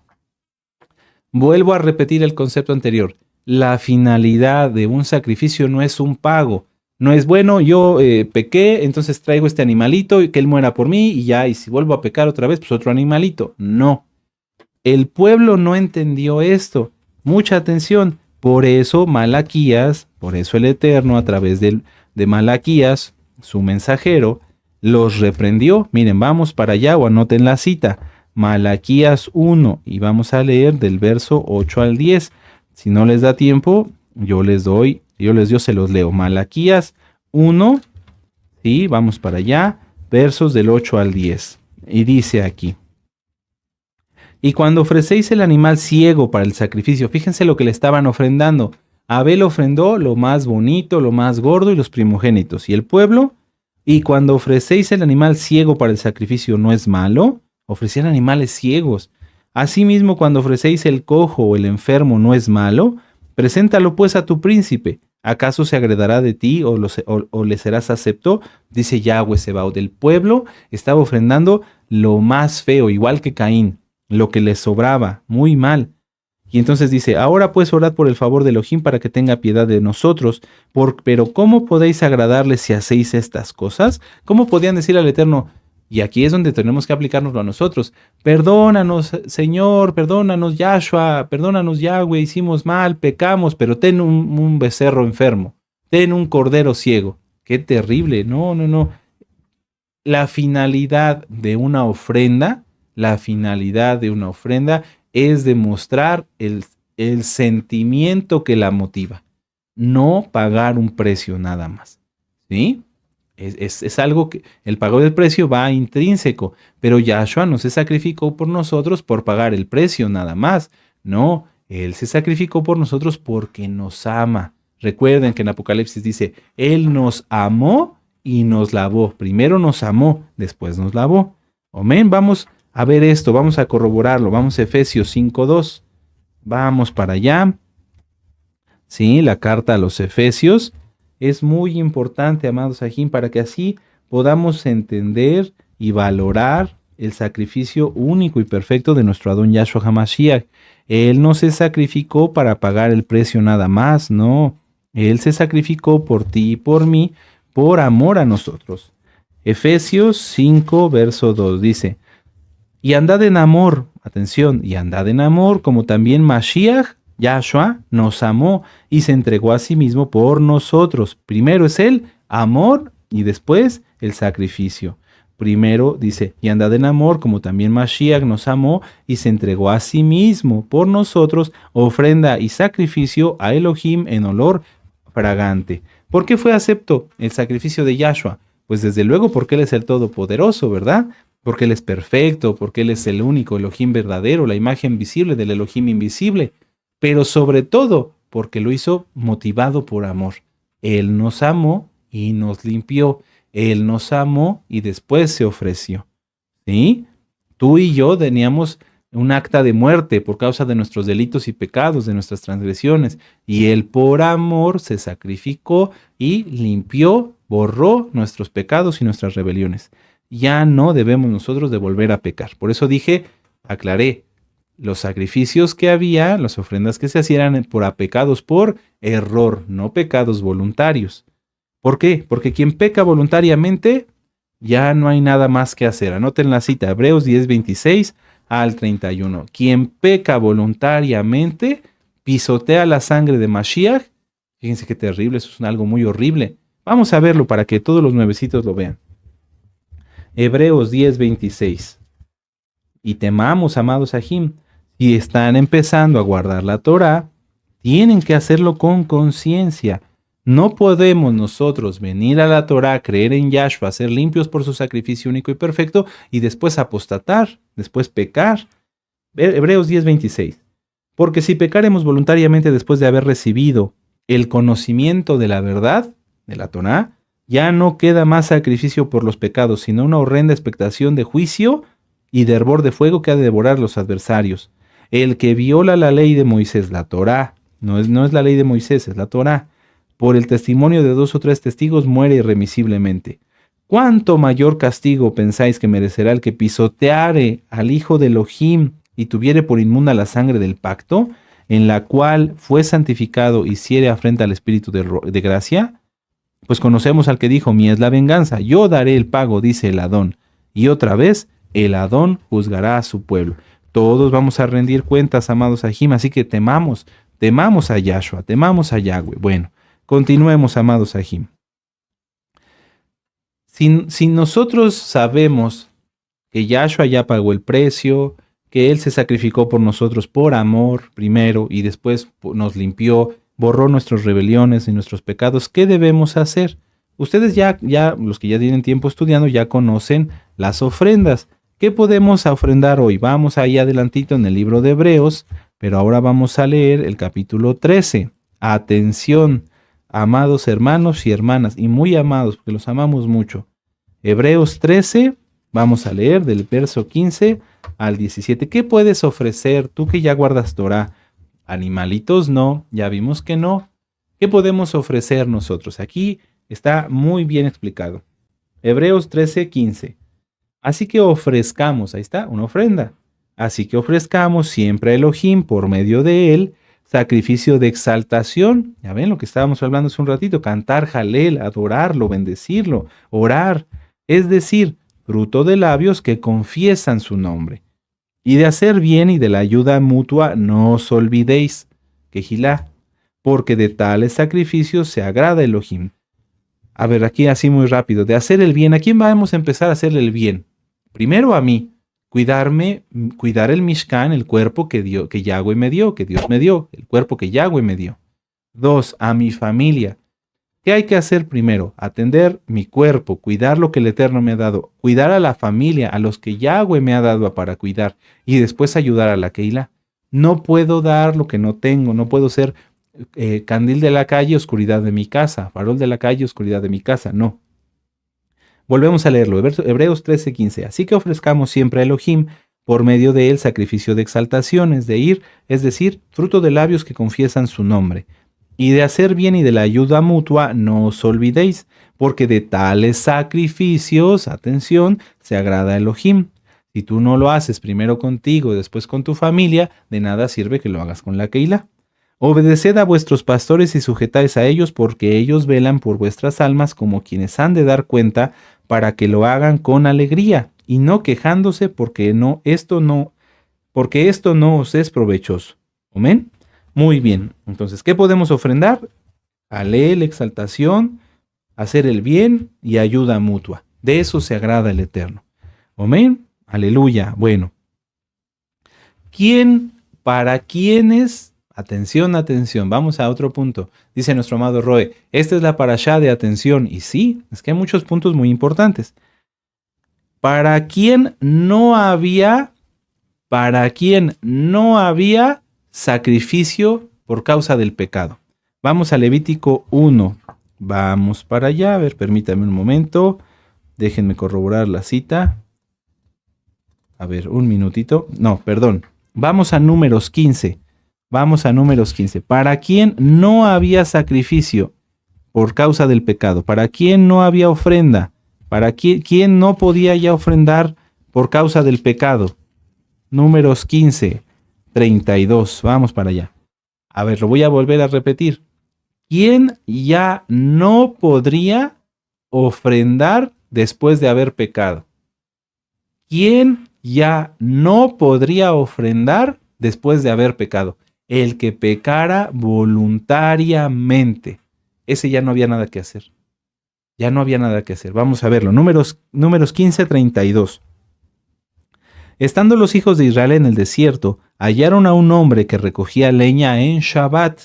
vuelvo a repetir el concepto anterior. La finalidad de un sacrificio no es un pago. No es, bueno, yo pequé, entonces traigo este animalito y que él muera por mí y ya, y si vuelvo a pecar otra vez, pues otro animalito. No. El pueblo no entendió esto. Mucha atención. Por eso Malaquías, por eso el Eterno a través de Malaquías, su mensajero, los reprendió. Miren, vamos para allá o anoten la cita. Malaquías 1 y vamos a leer del verso 8 al 10. Si no les da tiempo, se los leo. Malaquías 1, ¿sí? Vamos para allá, versos del 8 al 10. Y dice aquí: y cuando ofrecéis el animal ciego para el sacrificio, fíjense lo que le estaban ofrendando. Abel ofrendó lo más bonito, lo más gordo y los primogénitos. ¿Y el pueblo? Y cuando ofrecéis el animal ciego para el sacrificio, ¿no es malo? Ofrecían animales ciegos. Asimismo, cuando ofrecéis el cojo o el enfermo, ¿no es malo? Preséntalo pues a tu príncipe. ¿Acaso se agredará de ti o le serás acepto? Dice Yahweh Sebaot. El pueblo estaba ofrendando lo más feo, igual que Caín, lo que le sobraba, muy mal. Y entonces dice: ahora pues orad por el favor de Elohim para que tenga piedad de nosotros. Pero ¿cómo podéis agradarle si hacéis estas cosas? ¿Cómo podían decir al Eterno? Y aquí es donde tenemos que aplicárnoslo a nosotros. Perdónanos, Señor, perdónanos, Yahshua, perdónanos, Yahweh, hicimos mal, pecamos, pero ten un becerro enfermo, ten un cordero ciego. Qué terrible, no. La finalidad de una ofrenda es demostrar el sentimiento que la motiva, no pagar un precio nada más, ¿sí? Es algo que el pago del precio va intrínseco, pero Yahshua no se sacrificó por nosotros por pagar el precio nada más. No, Él se sacrificó por nosotros porque nos ama. Recuerden que en Apocalipsis dice: Él nos amó y nos lavó. Primero nos amó, después nos lavó. Amén. Vamos a ver esto, vamos a corroborarlo. Vamos a Efesios 5:2. Vamos para allá. Sí, la carta a los Efesios. Es muy importante, amados Ajín, para que así podamos entender y valorar el sacrificio único y perfecto de nuestro Adón Yahshua HaMashiach. Él no se sacrificó para pagar el precio nada más, no. Él se sacrificó por ti y por mí, por amor a nosotros. Efesios 5, verso 2 dice: y andad en amor, atención, y andad en amor como también Mashiach, Yahshua, nos amó y se entregó a sí mismo por nosotros. Primero es el amor y después el sacrificio. Primero dice: y andad en amor como también Mashiach nos amó y se entregó a sí mismo por nosotros, ofrenda y sacrificio a Elohim en olor fragante. ¿Por qué fue acepto el sacrificio de Yahshua? Pues desde luego porque Él es el Todopoderoso, ¿verdad? Porque Él es perfecto, porque Él es el único Elohim verdadero, la imagen visible del Elohim invisible, pero sobre todo porque lo hizo motivado por amor. Él nos amó y nos limpió. Él nos amó y después se ofreció. ¿Sí? Tú y yo teníamos un acta de muerte por causa de nuestros delitos y pecados, de nuestras transgresiones, y Él por amor se sacrificó y limpió, borró nuestros pecados y nuestras rebeliones. Ya no debemos nosotros de volver a pecar. Por eso aclaré, los sacrificios que había, las ofrendas que se hacían eran por pecados por error, no pecados voluntarios. ¿Por qué? Porque quien peca voluntariamente, ya no hay nada más que hacer. Anoten la cita, Hebreos 10:26 al 31. Quien peca voluntariamente, pisotea la sangre de Mashiach. Fíjense qué terrible, eso es algo muy horrible. Vamos a verlo para que todos los nuevecitos lo vean. Hebreos 10:26. Y temamos, amados Ajim, Si están empezando a guardar la Torá, tienen que hacerlo con conciencia. No podemos nosotros venir a la Torá, creer en Yahshua, ser limpios por su sacrificio único y perfecto y después apostatar, después pecar. Hebreos 10:26. Porque si pecaremos voluntariamente después de haber recibido el conocimiento de la verdad, de la Torá, ya no queda más sacrificio por los pecados, sino una horrenda expectación de juicio y de hervor de fuego que ha de devorar los adversarios. El que viola la ley de Moisés, la Torá, no es la ley de Moisés, es la Torá, por el testimonio de 2 o 3 testigos muere irremisiblemente. ¿Cuánto mayor castigo pensáis que merecerá el que pisoteare al Hijo de Elohim y tuviere por inmunda la sangre del pacto, en la cual fue santificado y hiciere afrenta al Espíritu de gracia? Pues conocemos al que dijo, mía es la venganza, yo daré el pago, dice el Adón. Y otra vez, el Adón juzgará a su pueblo. Todos vamos a rendir cuentas, amados Ajim, así que temamos a Yahshua, temamos a Yahweh. Bueno, continuemos, amados Ajim. Si nosotros sabemos que Yahshua ya pagó el precio, que Él se sacrificó por nosotros por amor primero y después nos limpió, borró nuestras rebeliones y nuestros pecados, ¿qué debemos hacer? Ustedes ya, los que ya tienen tiempo estudiando, ya conocen las ofrendas. ¿Qué podemos ofrendar hoy? Vamos ahí adelantito en el libro de Hebreos, pero ahora vamos a leer el capítulo 13. Atención, amados hermanos y hermanas, y muy amados, porque los amamos mucho. Hebreos 13, vamos a leer del verso 15 al 17. ¿Qué puedes ofrecer tú que ya guardas Torah? Animalitos no, ya vimos que no. ¿Qué podemos ofrecer nosotros? Aquí está muy bien explicado. Hebreos 13, 15. Así que ofrezcamos, ahí está, una ofrenda. Así que ofrezcamos siempre a Elohim por medio de él, sacrificio de exaltación. Ya ven lo que estábamos hablando hace un ratito, cantar Jalel, adorarlo, bendecirlo, orar. Es decir, fruto de labios que confiesan su nombre. Y de hacer bien y de la ayuda mutua no os olvidéis, Kejilá, porque de tales sacrificios se agrada Elohim. A ver, aquí así muy rápido, de hacer el bien, ¿a quién vamos a empezar a hacerle el bien? Primero a mí, cuidar el Mishkan, el cuerpo que Yahweh me dio, que Dios me dio, el cuerpo que Yahweh me dio. 2, a mi familia. ¿Qué hay que hacer primero? Atender mi cuerpo, cuidar lo que el Eterno me ha dado, cuidar a la familia, a los que Yahweh me ha dado para cuidar, y después ayudar a la Keilah. No puedo dar lo que no tengo, no puedo ser candil de la calle, oscuridad de mi casa, farol de la calle, oscuridad de mi casa, no. Volvemos a leerlo, Hebreos 13:15. Así que ofrezcamos siempre a Elohim por medio de él sacrificio de exaltaciones, es decir, fruto de labios que confiesan su nombre. Y de hacer bien y de la ayuda mutua no os olvidéis, porque de tales sacrificios, atención, se agrada a Elohim. Si tú no lo haces primero contigo y después con tu familia, de nada sirve que lo hagas con la Keilah. Obedeced a vuestros pastores y sujetáis a ellos, porque ellos velan por vuestras almas como quienes han de dar cuenta, para que lo hagan con alegría y no quejándose, porque esto no os es provechoso. Amén. Muy bien. Entonces, ¿qué podemos ofrendar? Alel, exaltación, hacer el bien y ayuda mutua. De eso se agrada el Eterno. Amén. Aleluya. Bueno. ¿Para quiénes? Atención, atención. Vamos a otro punto. Dice nuestro amado Roe, esta es la parashá de atención. Y sí, es que hay muchos puntos muy importantes. ¿Para quién no había sacrificio por causa del pecado? Vamos a Levítico 1. Vamos para allá. A ver, permítame un momento. Déjenme corroborar la cita. A ver, un minutito. No, perdón. Vamos a Números 15. ¿Para quién no había sacrificio por causa del pecado? ¿Para quién no había ofrenda? ¿Para quién no podía ya ofrendar por causa del pecado? Números 15, 32. Vamos para allá. A ver, lo voy a volver a repetir. ¿Quién ya no podría ofrendar después de haber pecado? ¿Quién ya no podría ofrendar después de haber pecado? El que pecara voluntariamente. Ese ya no había nada que hacer. Ya no había nada que hacer. Vamos a verlo. Números 15, 32. Estando los hijos de Israel en el desierto, hallaron a un hombre que recogía leña en Shabbat.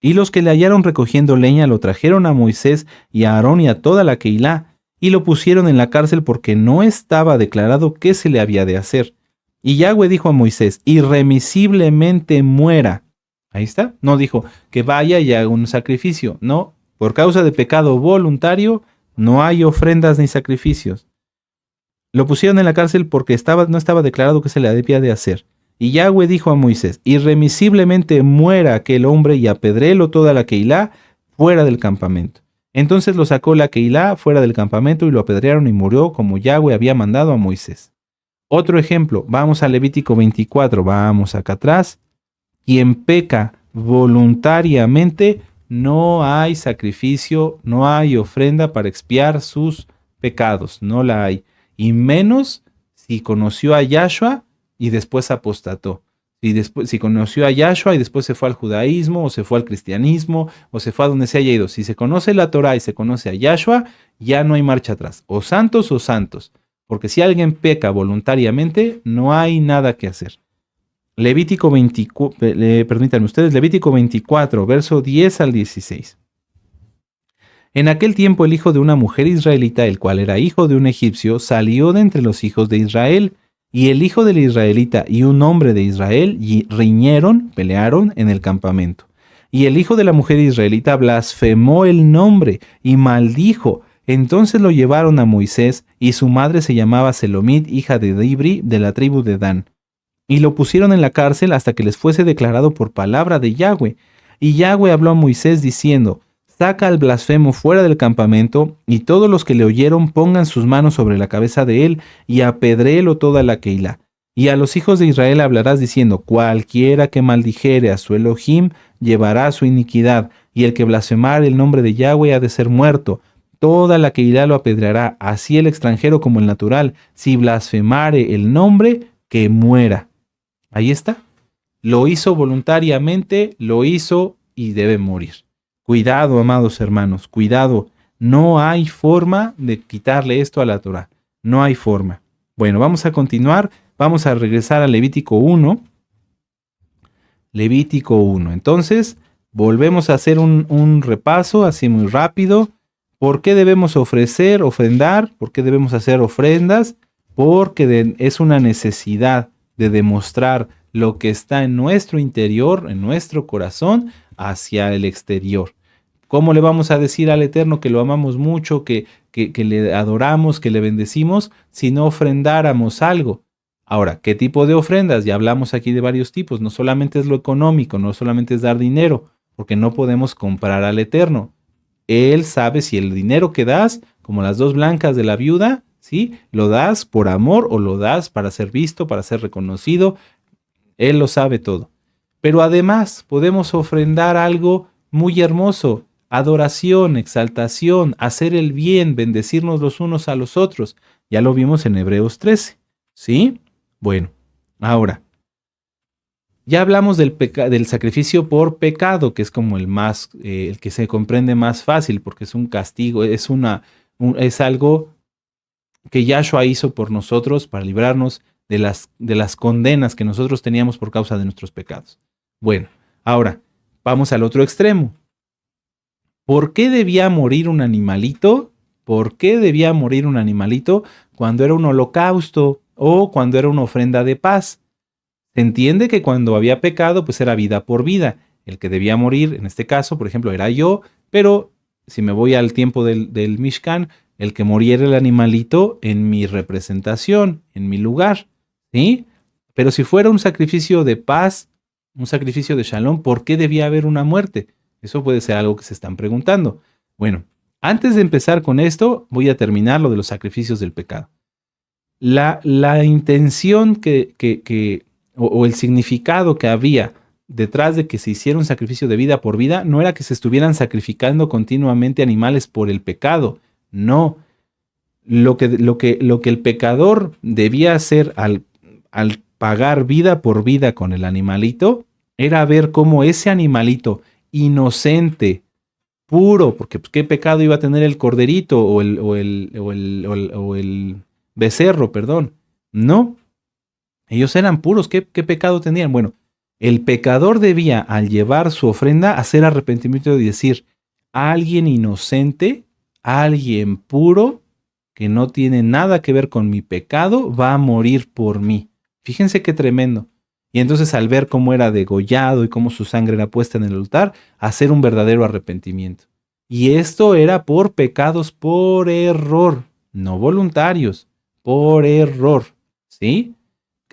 Y los que le hallaron recogiendo leña lo trajeron a Moisés y a Aarón y a toda la Keilah, y lo pusieron en la cárcel porque no estaba declarado qué se le había de hacer. Y Yahweh dijo a Moisés, irremisiblemente muera. Ahí está. No dijo que vaya y haga un sacrificio. No, por causa de pecado voluntario, no hay ofrendas ni sacrificios. Lo pusieron en la cárcel porque no estaba declarado qué se le había de hacer. Y Yahweh dijo a Moisés, irremisiblemente muera aquel hombre y apedréelo toda la Keilah fuera del campamento. Entonces lo sacó la Keilah fuera del campamento y lo apedrearon y murió como Yahweh había mandado a Moisés. Otro ejemplo, vamos a Levítico 24, vamos acá atrás. Quien peca voluntariamente, no hay sacrificio, no hay ofrenda para expiar sus pecados, no la hay. Y menos si conoció a Yahshua y después apostató. Si conoció a Yahshua y después se fue al judaísmo, o se fue al cristianismo, o se fue a donde se haya ido. Si se conoce la Torah y se conoce a Yahshua, ya no hay marcha atrás. O santos o santos. Porque si alguien peca voluntariamente, no hay nada que hacer. Levítico 24, permítanme ustedes, Levítico 24, verso 10 al 16. En aquel tiempo el hijo de una mujer israelita, el cual era hijo de un egipcio, salió de entre los hijos de Israel, y el hijo del israelita y un hombre de Israel riñeron, pelearon en el campamento. Y el hijo de la mujer israelita blasfemó el nombre y maldijo. Entonces lo llevaron a Moisés, y su madre se llamaba Selomit, hija de Dibri, de la tribu de Dan. Y lo pusieron en la cárcel hasta que les fuese declarado por palabra de Yahweh. Y Yahweh habló a Moisés diciendo, saca al blasfemo fuera del campamento, y todos los que le oyeron pongan sus manos sobre la cabeza de él, y apedréelo toda la Keilah. Y a los hijos de Israel hablarás diciendo, cualquiera que maldijere a su Elohim, llevará su iniquidad, y el que blasfemare el nombre de Yahweh ha de ser muerto. Toda la Keilah lo apedreará, así el extranjero como el natural. Si blasfemare el nombre, que muera. Ahí está. Lo hizo voluntariamente, lo hizo y debe morir. Cuidado, amados hermanos, cuidado. No hay forma de quitarle esto a la Torah. No hay forma. Bueno, vamos a continuar. Vamos a regresar a Levítico 1. Levítico 1. Entonces, volvemos a hacer un repaso así muy rápido. ¿Por qué debemos ofrendar? ¿Por qué debemos hacer ofrendas? Porque es una necesidad de demostrar lo que está en nuestro interior, en nuestro corazón, hacia el exterior. ¿Cómo le vamos a decir al Eterno que lo amamos mucho, que le adoramos, que le bendecimos, si no ofrendáramos algo? Ahora, ¿qué tipo de ofrendas? Ya hablamos aquí de varios tipos. No solamente es lo económico, no solamente es dar dinero, porque no podemos comprar al Eterno. Él sabe si el dinero que das, como las dos blancas de la viuda, ¿sí? Lo das por amor o lo das para ser visto, para ser reconocido. Él lo sabe todo. Pero además podemos ofrendar algo muy hermoso. Adoración, exaltación, hacer el bien, bendecirnos los unos a los otros. Ya lo vimos en Hebreos 13. ¿Sí? Bueno, ahora. Ya hablamos del sacrificio por pecado, que es como el que se comprende más fácil, porque es un castigo, es algo que Yahshua hizo por nosotros para librarnos de las condenas que nosotros teníamos por causa de nuestros pecados. Bueno, ahora vamos al otro extremo. ¿Por qué debía morir un animalito? ¿Por qué debía morir un animalito cuando era un holocausto o cuando era una ofrenda de paz? Se entiende que cuando había pecado, pues era vida por vida. El que debía morir, en este caso, por ejemplo, era yo, pero si me voy al tiempo del Mishkan, el que moría era el animalito en mi representación, en mi lugar, ¿sí? Pero si fuera un sacrificio de paz, un sacrificio de shalom, ¿por qué debía haber una muerte? Eso puede ser algo que se están preguntando. Bueno, antes de empezar con esto, voy a terminar lo de los sacrificios del pecado. La intención o el significado que había detrás de que se hiciera un sacrificio de vida por vida no era que se estuvieran sacrificando continuamente animales por el pecado. No. Lo que el pecador debía hacer al pagar vida por vida con el animalito era ver cómo ese animalito inocente, puro, porque pues, ¿qué pecado iba a tener el corderito o el becerro, perdón? No. Ellos eran puros. ¿Qué pecado tenían? Bueno, el pecador debía, al llevar su ofrenda, hacer arrepentimiento y decir, alguien inocente, alguien puro, que no tiene nada que ver con mi pecado, va a morir por mí. Fíjense qué tremendo. Y entonces al ver cómo era degollado y cómo su sangre era puesta en el altar, hacer un verdadero arrepentimiento. Y esto era por pecados por error, no voluntarios, por error. ¿Sí?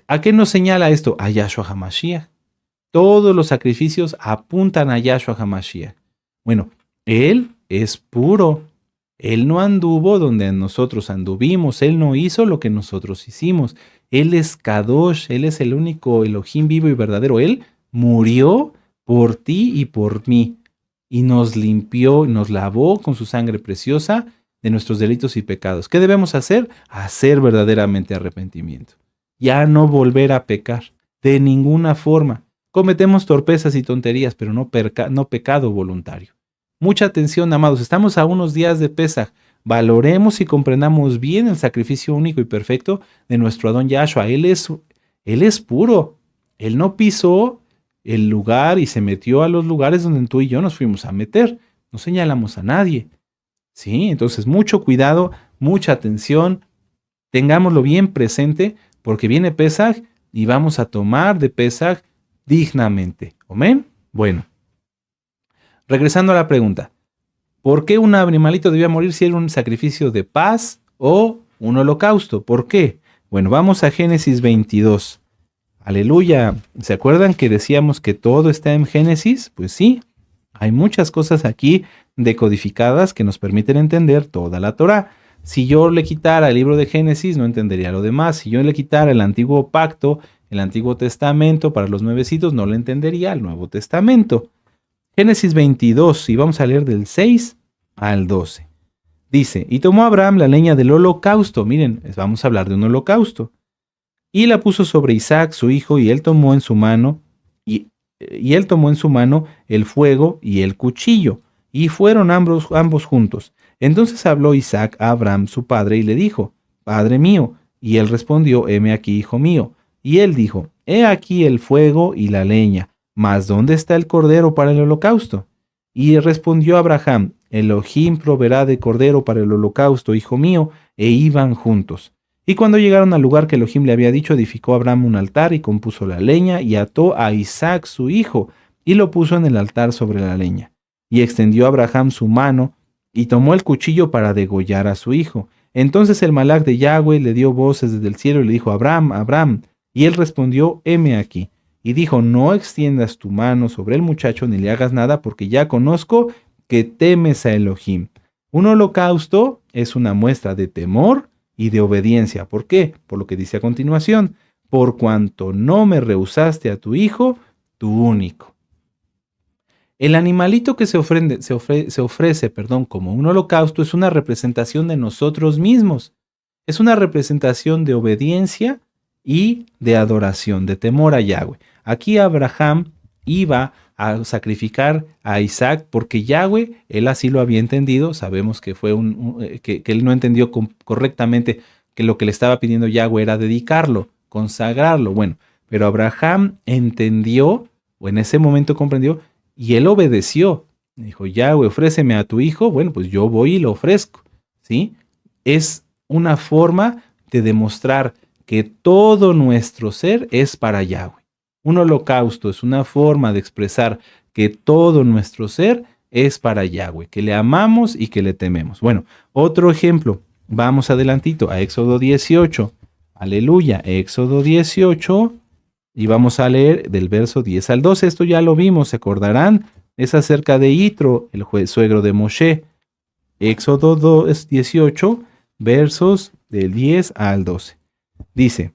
¿A qué nos señala esto? A Yahshua HaMashiach. Todos los sacrificios apuntan a Yahshua HaMashiach. Bueno, Él es puro. Él no anduvo donde nosotros anduvimos. Él no hizo lo que nosotros hicimos. Él es Kadosh. Él es el único Elohim vivo y verdadero. Él murió por ti y por mí. Y nos limpió, nos lavó con su sangre preciosa de nuestros delitos y pecados. ¿Qué debemos hacer? Hacer verdaderamente arrepentimiento. Ya no volver a pecar. De ninguna forma. Cometemos torpezas y tonterías, pero no pecado voluntario. Mucha atención, amados. Estamos a unos días de Pesaj. Valoremos y comprendamos bien el sacrificio único y perfecto de nuestro Adón Yahshua. Él es puro. Él no pisó el lugar y se metió a los lugares donde tú y yo nos fuimos a meter. No señalamos a nadie. ¿Sí? Entonces, mucho cuidado, mucha atención. Tengámoslo bien presente porque viene Pesaj y vamos a tomar de Pesaj dignamente. ¿Amén? Bueno. Regresando a la pregunta, ¿por qué un animalito debía morir si era un sacrificio de paz o un holocausto? ¿Por qué? Bueno, vamos a Génesis 22. Aleluya. ¿Se acuerdan que decíamos que todo está en Génesis? Pues sí, hay muchas cosas aquí decodificadas que nos permiten entender toda la Torá. Si yo le quitara el libro de Génesis, no entendería lo demás. Si yo le quitara el antiguo pacto, el Antiguo Testamento para los nuevecitos, no le entendería el Nuevo Testamento. Génesis 22, y vamos a leer del 6 al 12. Dice, y tomó Abraham la leña del holocausto. Miren, vamos a hablar de un holocausto. Y la puso sobre Isaac, su hijo, y él tomó en su mano, y él tomó en su mano el fuego y el cuchillo, y fueron ambos juntos. Entonces habló Isaac a Abraham, su padre, y le dijo, Padre mío. Y él respondió, heme aquí, hijo mío. Y él dijo, he aquí el fuego y la leña, mas ¿dónde está el cordero para el holocausto? Y respondió Abraham, Elohim proveerá de cordero para el holocausto, hijo mío, e iban juntos. Y cuando llegaron al lugar que Elohim le había dicho, edificó Abraham un altar y compuso la leña y ató a Isaac su hijo y lo puso en el altar sobre la leña. Y extendió Abraham su mano y tomó el cuchillo para degollar a su hijo. Entonces el malach de Yahweh le dio voces desde el cielo y le dijo, Abraham, Abraham. Y él respondió, heme aquí. Y dijo, no extiendas tu mano sobre el muchacho ni le hagas nada, porque ya conozco que temes a Elohim. Un holocausto es una muestra de temor y de obediencia. ¿Por qué? Por lo que dice a continuación, por cuanto no me rehusaste a tu hijo, tu único. El animalito que se ofrece como un holocausto es una representación de nosotros mismos. Es una representación de obediencia y de adoración, de temor a Yahweh. Aquí Abraham iba a sacrificar a Isaac porque Yahweh, él así lo había entendido. Sabemos que fue que él no entendió correctamente que lo que le estaba pidiendo Yahweh era dedicarlo, consagrarlo. Bueno, pero Abraham entendió, o en ese momento comprendió, y él obedeció. Dijo, Yahweh, ofréceme a tu hijo. Bueno, pues yo voy y lo ofrezco. ¿Sí? Es una forma de demostrar que todo nuestro ser es para Yahweh. Un holocausto es una forma de expresar que todo nuestro ser es para Yahweh, que le amamos y que le tememos. Bueno, otro ejemplo, vamos adelantito a Éxodo 18. Aleluya, Éxodo 18 y vamos a leer del verso 10 al 12. Esto ya lo vimos, se acordarán, es acerca de Yitro, el suegro de Moshe. Éxodo 18, versos del 10 al 12. Dice,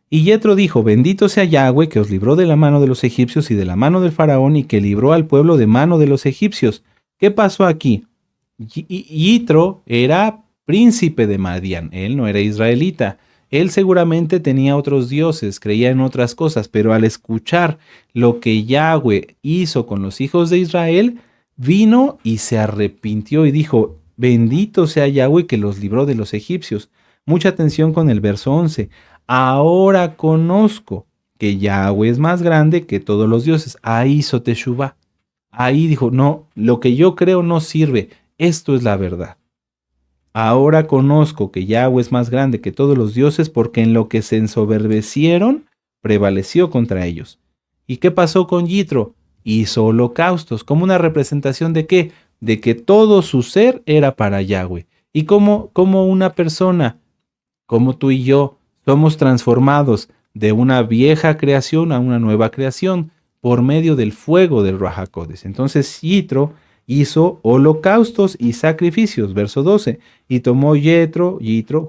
y Yetro dijo, bendito sea Yahweh que os libró de la mano de los egipcios y de la mano del faraón y que libró al pueblo de mano de los egipcios. ¿Qué pasó aquí? Yitro era príncipe de Madián, él no era israelita. Él seguramente tenía otros dioses, creía en otras cosas, pero al escuchar lo que Yahweh hizo con los hijos de Israel, vino y se arrepintió y dijo, bendito sea Yahweh que los libró de los egipcios. Mucha atención con el verso 11. ahora conozco que Yahweh es más grande que todos los dioses. Ahí hizo Teshuvá. Ahí dijo, no, lo que yo creo no sirve, esto es la verdad. Ahora conozco que Yahweh es más grande que todos los dioses porque en lo que se ensoberbecieron, prevaleció contra ellos. ¿Y qué pasó con Yitro? Hizo holocaustos, como una representación de qué? De que todo su ser era para Yahweh. Y como una persona, como tú y yo, somos transformados de una vieja creación a una nueva creación por medio del fuego del Ruach HaKodesh. Entonces Yitro hizo holocaustos y sacrificios, verso 12, y tomó Yitro,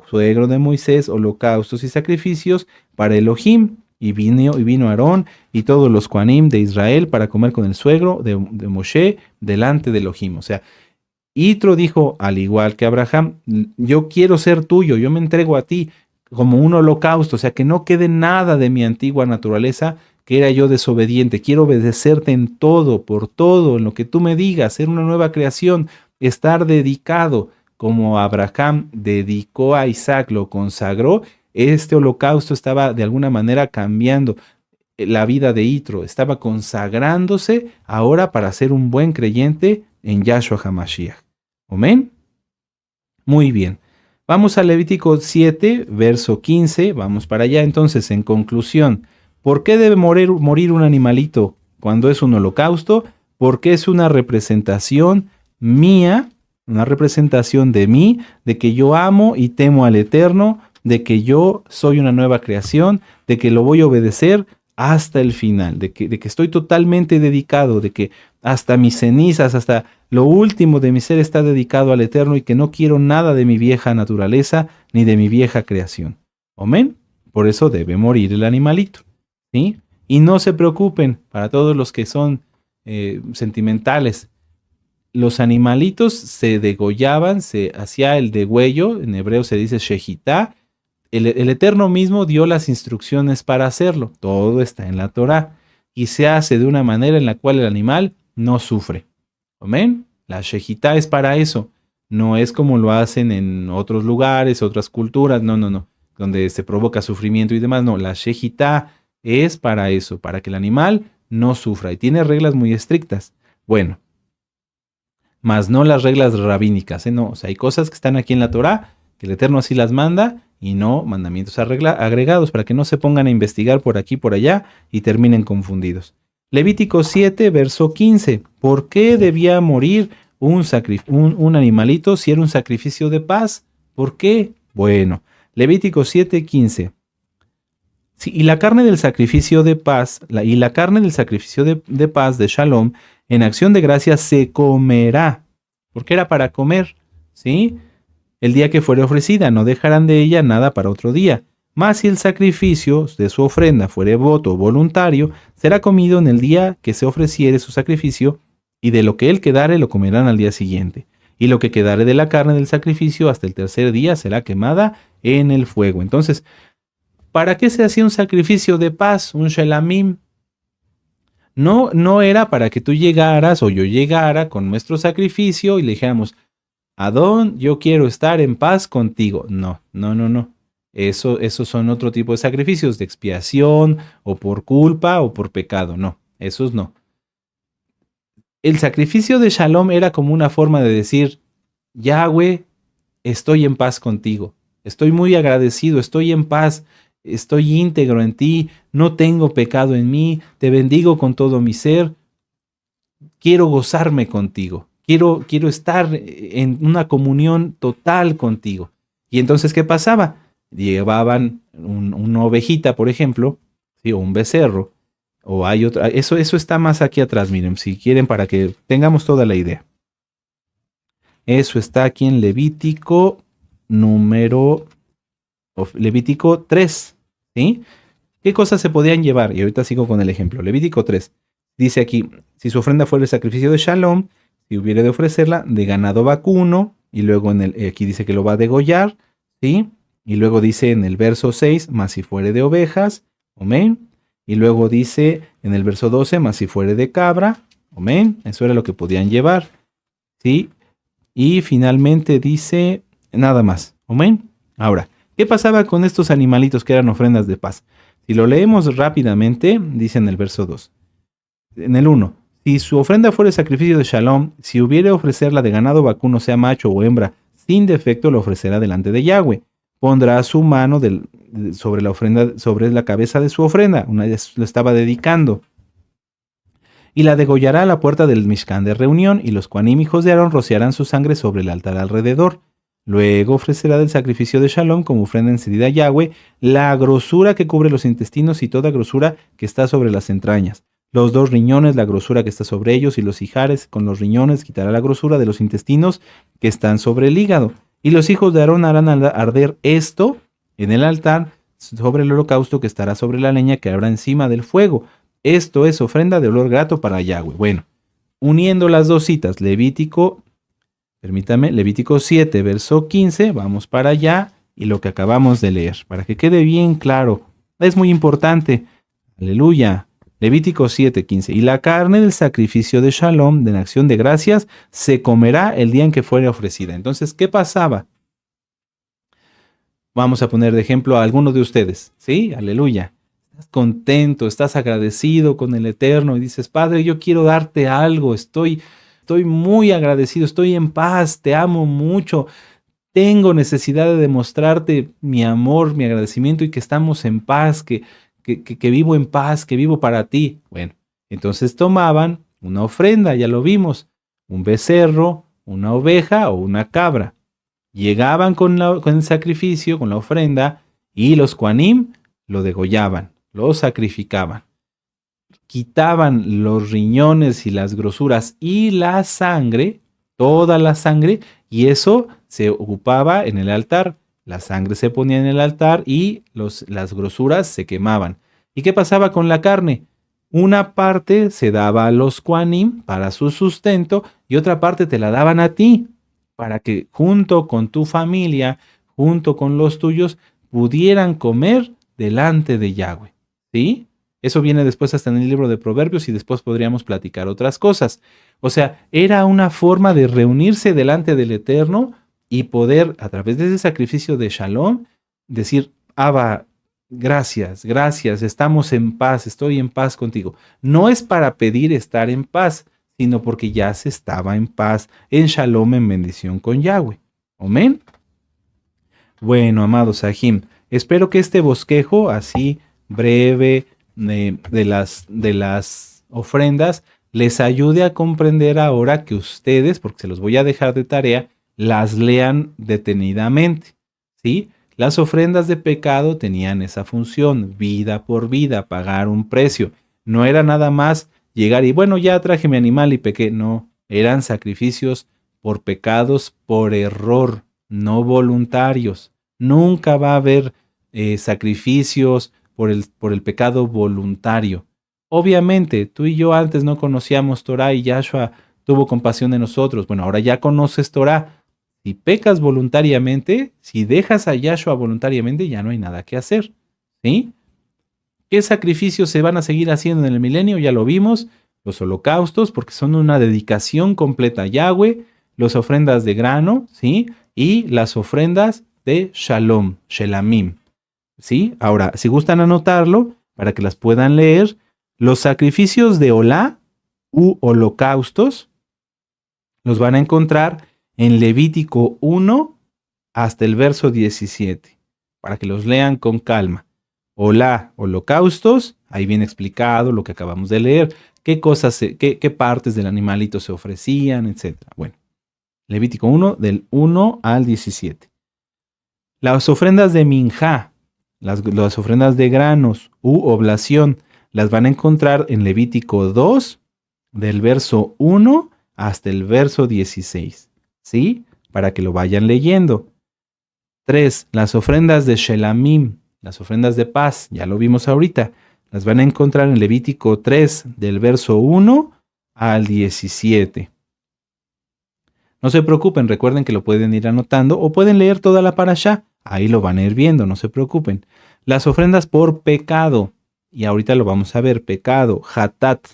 suegro de Moisés, holocaustos y sacrificios para Elohim, y vino Aarón y todos los Kohanim de Israel para comer con el suegro de Moshe delante de Elohim. O sea, Yitro dijo, al igual que Abraham, yo quiero ser tuyo, yo me entrego a ti como un holocausto, o sea, que no quede nada de mi antigua naturaleza, que era yo desobediente, quiero obedecerte en todo, por todo, en lo que tú me digas, ser una nueva creación, estar dedicado, como Abraham dedicó a Isaac, lo consagró. Este holocausto estaba de alguna manera cambiando la vida de Yitro, estaba consagrándose ahora para ser un buen creyente en Yahshua HaMashiach. ¿Amén? Muy bien. Vamos a Levítico 7, verso 15. Vamos para allá. Entonces, en conclusión, ¿por qué debe morir un animalito cuando es un holocausto? Porque es una representación mía, una representación de mí, de que yo amo y temo al Eterno, de que yo soy una nueva creación, de que lo voy a obedecer hasta el final, de que estoy totalmente dedicado, de que hasta mis cenizas, hasta lo último de mi ser está dedicado al Eterno y que no quiero nada de mi vieja naturaleza ni de mi vieja creación. Amén. Por eso debe morir el animalito. ¿Sí? Y no se preocupen, para todos los que son sentimentales, los animalitos se degollaban, se hacía el degüello, en hebreo se dice shejitá. El Eterno mismo dio las instrucciones para hacerlo. Todo está en la Torá y se hace de una manera en la cual el animal no sufre. Amén. La shejitá es para eso. No es como lo hacen en otros lugares, otras culturas. No. Donde se provoca sufrimiento y demás. No, la shejitá es para eso, para que el animal no sufra. Y tiene reglas muy estrictas. Bueno, más no las reglas rabínicas. No, o sea, hay cosas que están aquí en la Torá, que el Eterno así las manda, y no mandamientos agregados, para que no se pongan a investigar por aquí y por allá y terminen confundidos. Levítico 7, verso 15. ¿Por qué debía morir un animalito si era un sacrificio de paz? ¿Por qué? Bueno, Levítico 7, 15. Sí, y la carne del sacrificio de paz, la carne del sacrificio de paz de Shalom, en acción de gracias se comerá, porque era para comer, ¿sí? El día que fuere ofrecida, no dejarán de ella nada para otro día. Mas si el sacrificio de su ofrenda fuere voto voluntario, será comido en el día que se ofreciere su sacrificio, y de lo que él quedare lo comerán al día siguiente. Y lo que quedare de la carne del sacrificio hasta el tercer día será quemada en el fuego. Entonces, ¿para qué se hacía un sacrificio de paz, un shelamim? No era para que tú llegaras o yo llegara con nuestro sacrificio y le dijéramos, Adón, yo quiero estar en paz contigo. No. Esos son otro tipo de sacrificios de expiación o por culpa o por pecado. No, esos no. El sacrificio de Shalom era como una forma de decir, Yahweh, estoy en paz contigo. Estoy muy agradecido, estoy en paz, estoy íntegro en ti, no tengo pecado en mí, te bendigo con todo mi ser. Quiero gozarme contigo. Quiero estar en una comunión total contigo. Y entonces, ¿qué pasaba? Llevaban una ovejita, por ejemplo, ¿sí? O un becerro, o hay otra. Eso está más aquí atrás, miren, si quieren, para que tengamos toda la idea. Eso está aquí en Levítico Levítico 3, ¿sí? ¿Qué cosas se podían llevar? Y ahorita sigo con el ejemplo. Levítico 3. Dice aquí, si su ofrenda fuera el sacrificio de Shalom, si hubiere de ofrecerla de ganado vacuno, y luego aquí dice que lo va a degollar, ¿sí? Y luego dice en el verso 6, más si fuere de ovejas, amén. Y luego dice en el verso 12, más si fuere de cabra, amén. Eso era lo que podían llevar, ¿sí? Y finalmente dice nada más, amén. Ahora, ¿Qué pasaba con estos animalitos que eran ofrendas de paz? Si lo leemos rápidamente, dice en el verso 2. En el 1. Si su ofrenda fuera sacrificio de shalom, si hubiere ofrecerla de ganado vacuno, sea macho o hembra, sin defecto lo ofrecerá delante de Yahweh. Pondrá su mano sobre la ofrenda, sobre la cabeza de su ofrenda, una vez lo estaba dedicando, y la degollará a la puerta del Mishkan de reunión, y los Kohanim hijos de Aarón rociarán su sangre sobre el altar alrededor. Luego ofrecerá del sacrificio de shalom como ofrenda encendida a Yahweh la grosura que cubre los intestinos y toda grosura que está sobre las entrañas. Los 2 riñones, la grosura que está sobre ellos, y los ijares con los riñones quitará la grosura de los intestinos que están sobre el hígado. Y los hijos de Aarón harán arder esto en el altar sobre el holocausto que estará sobre la leña que habrá encima del fuego. Esto es ofrenda de olor grato para Yahweh. Bueno, uniendo las dos citas, Levítico 7, verso 15, vamos para allá, y lo que acabamos de leer, para que quede bien claro. Es muy importante. Aleluya. Levítico 7, 15. Y la carne del sacrificio de shalom, de la acción de gracias, se comerá el día en que fuere ofrecida. Entonces, ¿qué pasaba? Vamos a poner de ejemplo a alguno de ustedes. ¿Sí? Aleluya. Estás contento, estás agradecido con el Eterno y dices, Padre, yo quiero darte algo, estoy muy agradecido, estoy en paz, te amo mucho, tengo necesidad de demostrarte mi amor, mi agradecimiento y que estamos en paz, que vivo en paz, que vivo para ti. Bueno, entonces tomaban una ofrenda, ya lo vimos, un becerro, una oveja o una cabra. Llegaban con el sacrificio, con la ofrenda, y los Kohanim lo degollaban, lo sacrificaban. Quitaban los riñones y las grosuras y la sangre, toda la sangre, y eso se ocupaba en el altar. La sangre se ponía en el altar y las grosuras se quemaban. ¿Y qué pasaba con la carne? Una parte se daba a los Kohanim para su sustento y otra parte te la daban a ti, para que junto con tu familia, junto con los tuyos, pudieran comer delante de Yahweh. ¿Sí? Eso viene después hasta en el libro de Proverbios y después podríamos platicar otras cosas. O sea, era una forma de reunirse delante del Eterno y poder, a través de ese sacrificio de Shalom, decir, Abba, gracias, gracias, estamos en paz, estoy en paz contigo. No es para pedir estar en paz, sino porque ya se estaba en paz, en Shalom, en bendición con Yahweh. Amén. Bueno, amados Sahim, espero que este bosquejo así breve de las ofrendas les ayude a comprender ahora que ustedes, porque se los voy a dejar de tarea, las lean detenidamente, ¿sí? Las ofrendas de pecado tenían esa función, vida por vida, pagar un precio. No era nada más llegar y bueno, ya traje mi animal y pequé. No, eran sacrificios por pecados, por error, no voluntarios. Nunca va a haber sacrificios por el pecado voluntario. Obviamente, tú y yo antes no conocíamos Torah y Yahshua tuvo compasión de nosotros. Bueno, ahora ya conoces Torah. Si pecas voluntariamente, si dejas a Yahshua voluntariamente, ya no hay nada que hacer. ¿Sí? ¿Qué sacrificios se van a seguir haciendo en el milenio? Ya lo vimos. Los holocaustos, porque son una dedicación completa a Yahweh. Las ofrendas de grano, ¿sí? Y las ofrendas de Shalom, Shelamim. ¿Sí? Ahora, si gustan anotarlo, para que las puedan leer, los sacrificios de Olá u holocaustos los van a encontrar en Levítico 1 hasta el verso 17, para que los lean con calma. Olá, holocaustos, ahí viene explicado lo que acabamos de leer, qué cosas, qué partes del animalito se ofrecían, etc. Bueno, Levítico 1 del 1 al 17. Las ofrendas de minjá, las ofrendas de granos u oblación, las van a encontrar en Levítico 2, del verso 1 hasta el verso 16. ¿Sí? Para que lo vayan leyendo. 3. Las ofrendas de Shelamim, las ofrendas de paz, ya lo vimos ahorita. Las van a encontrar en Levítico 3, del verso 1 al 17. No se preocupen, recuerden que lo pueden ir anotando o pueden leer toda la parashá. Ahí lo van a ir viendo, no se preocupen. Las ofrendas por pecado, y ahorita lo vamos a ver, pecado, hatat,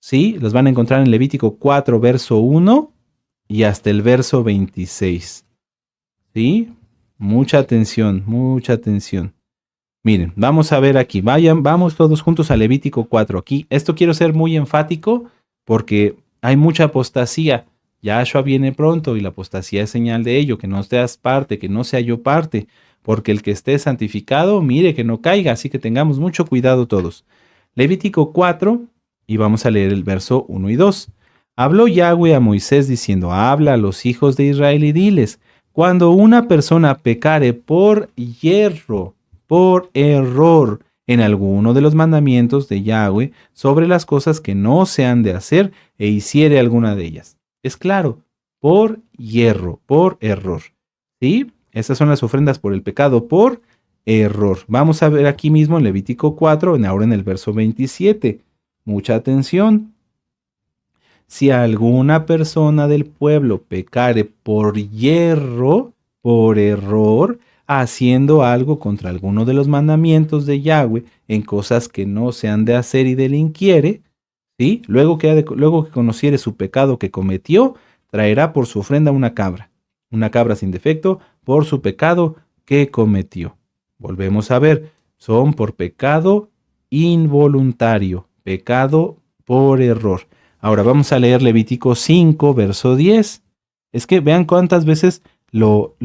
¿sí? Los van a encontrar en Levítico 4, verso 1 y hasta el verso 26, ¿sí? Mucha atención, mucha atención. Miren, vamos a ver aquí. Vamos todos juntos a Levítico 4. Aquí, esto quiero ser muy enfático porque hay mucha apostasía. Yahshua viene pronto y la apostasía es señal de ello, que no seas parte, que no sea yo parte, porque el que esté santificado, mire que no caiga, así que tengamos mucho cuidado todos. Levítico 4, y vamos a leer el verso 1 y 2. Habló Yahweh a Moisés diciendo, habla a los hijos de Israel y diles, cuando una persona pecare por hierro, por error, en alguno de los mandamientos de Yahweh sobre las cosas que no se han de hacer e hiciere alguna de ellas. Es claro, por hierro, por error. ¿Sí? Esas son las ofrendas por el pecado, por error. Vamos a ver aquí mismo en Levítico 4, ahora en el verso 27. Mucha atención. Si alguna persona del pueblo pecare por hierro, por error, haciendo algo contra alguno de los mandamientos de Yahweh en cosas que no se han de hacer y delinquiere, ¿sí? Luego que conociere su pecado que cometió, traerá por su ofrenda una cabra sin defecto, por su pecado que cometió. Volvemos a ver, son por pecado involuntario, pecado por error. Ahora vamos a leer Levítico 5, verso 10. Es que vean cuántas veces lo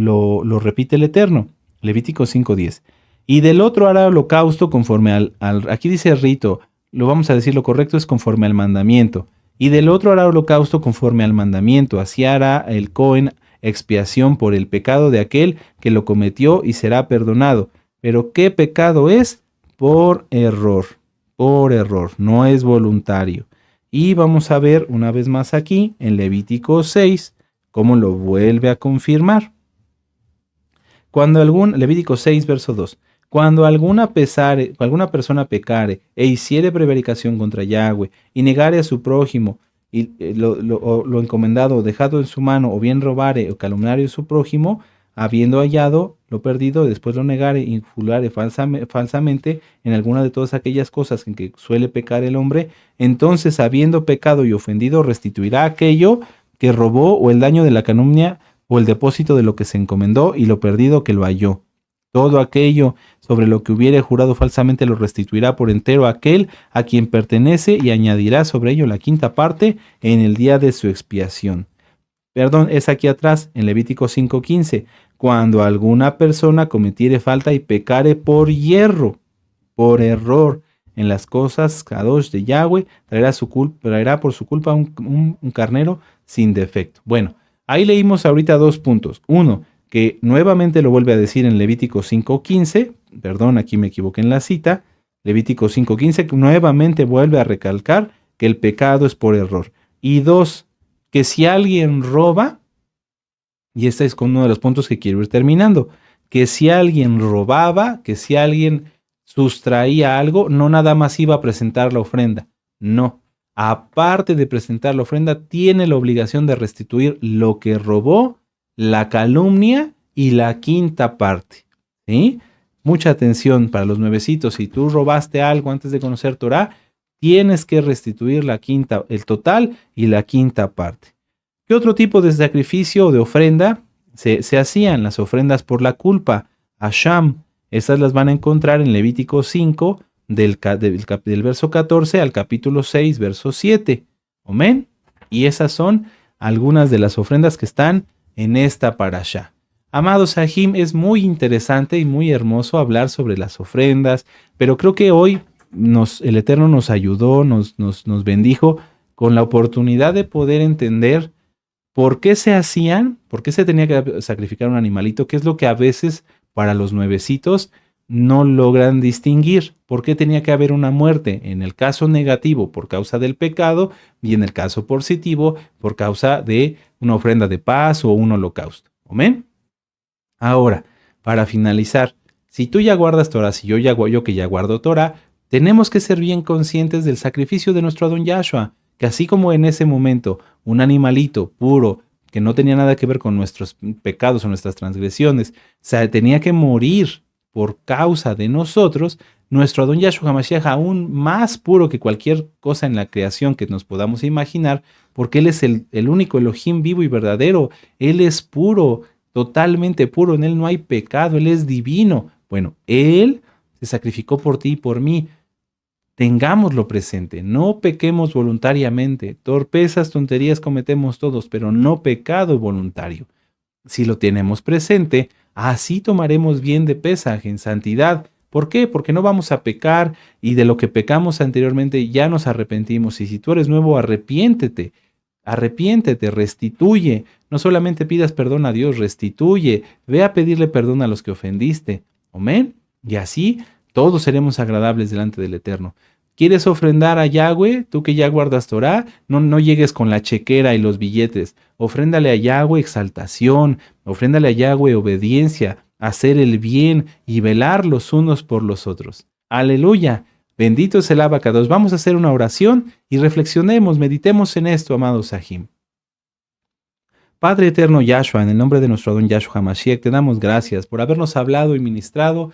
repite el Eterno. Levítico 5, 10. Y del otro hará holocausto conforme aquí dice rito, lo vamos a decir lo correcto es conforme al mandamiento. Y del otro hará holocausto conforme al mandamiento. Así hará el Cohen expiación por el pecado de aquel que lo cometió y será perdonado. Pero ¿qué pecado es? Por error, no es voluntario. Y vamos a ver una vez más aquí en Levítico 6 cómo lo vuelve a confirmar. Levítico 6, verso 2. Cuando alguna persona pecare e hiciere prevaricación contra Yahweh y negare a su prójimo y lo encomendado o dejado en su mano, o bien robare o calumniare a su prójimo, habiendo hallado lo perdido, después lo negare y jurare falsamente en alguna de todas aquellas cosas en que suele pecar el hombre, entonces habiendo pecado y ofendido, restituirá aquello que robó o el daño de la calumnia o el depósito de lo que se encomendó y lo perdido que lo halló. Todo aquello sobre lo que hubiere jurado falsamente lo restituirá por entero a aquel a quien pertenece y añadirá sobre ello la quinta parte en el día de su expiación. Perdón, es aquí atrás, en Levítico 5:15. Cuando alguna persona cometiere falta y pecare por hierro, por error, en las cosas kadosh de Yahweh, traerá por su culpa un carnero sin defecto. Bueno, ahí leímos ahorita 2 puntos. Uno, que nuevamente lo vuelve a decir en Levítico 5:15, perdón, aquí me equivoqué en la cita, Levítico 5:15, que nuevamente vuelve a recalcar que el pecado es por error. Y 2, que si alguien roba, y este es uno de los puntos que quiero ir terminando, que si alguien robaba, que si alguien sustraía algo, no nada más iba a presentar la ofrenda, no. Aparte de presentar la ofrenda, tiene la obligación de restituir lo que robó, la calumnia y la quinta parte. ¿Sí? Mucha atención para los nuevecitos. Si tú robaste algo antes de conocer Torah, tienes que restituir el total y la quinta parte. ¿Qué otro tipo de sacrificio o de ofrenda se hacían? Las ofrendas por la culpa, Asham. Estas las van a encontrar en Levítico 5, del verso 14 al capítulo 6, verso 7. Amén. Y esas son algunas de las ofrendas que están en esta parashá. Amados Sahim, es muy interesante y muy hermoso hablar sobre las ofrendas, pero creo que hoy el Eterno nos ayudó, nos bendijo con la oportunidad de poder entender por qué se hacían, por qué se tenía que sacrificar un animalito, qué es lo que a veces para los nuevecitos no logran distinguir, por qué tenía que haber una muerte, en el caso negativo por causa del pecado y en el caso positivo por causa de una ofrenda de paz o un holocausto. ¿Amén? Ahora, para finalizar, si tú ya guardas Torah, si yo que ya guardo Torah, tenemos que ser bien conscientes del sacrificio de nuestro Adón Yahshua, que así como en ese momento un animalito puro, que no tenía nada que ver con nuestros pecados o nuestras transgresiones, tenía que morir por causa de nosotros, nuestro Adón Yahshua HaMashiach aún más puro que cualquier cosa en la creación que nos podamos imaginar, porque Él es el único Elohim vivo y verdadero, Él es puro, totalmente puro, en Él no hay pecado, Él es divino. Bueno, Él se sacrificó por ti y por mí. Tengámoslo presente, no pequemos voluntariamente. Torpezas, tonterías cometemos todos, pero no pecado voluntario. Si lo tenemos presente, así tomaremos bien de pesaje en santidad. ¿Por qué? Porque no vamos a pecar y de lo que pecamos anteriormente ya nos arrepentimos. Y si tú eres nuevo, arrepiéntete, restituye. No solamente pidas perdón a Dios, restituye. Ve a pedirle perdón a los que ofendiste. Amén. Y así todos seremos agradables delante del Eterno. ¿Quieres ofrendar a Yahweh? Tú que ya guardas Torah, no llegues con la chequera y los billetes. Ofréndale a Yahweh exaltación, ofréndale a Yahweh obediencia, hacer el bien y velar los unos por los otros. Aleluya. Bendito es el Abacados. Vamos a hacer una oración y reflexionemos, meditemos en esto, amados Sahim. Padre eterno Yahshua, en el nombre de nuestro Adón Yahshua HaMashiach, te damos gracias por habernos hablado y ministrado,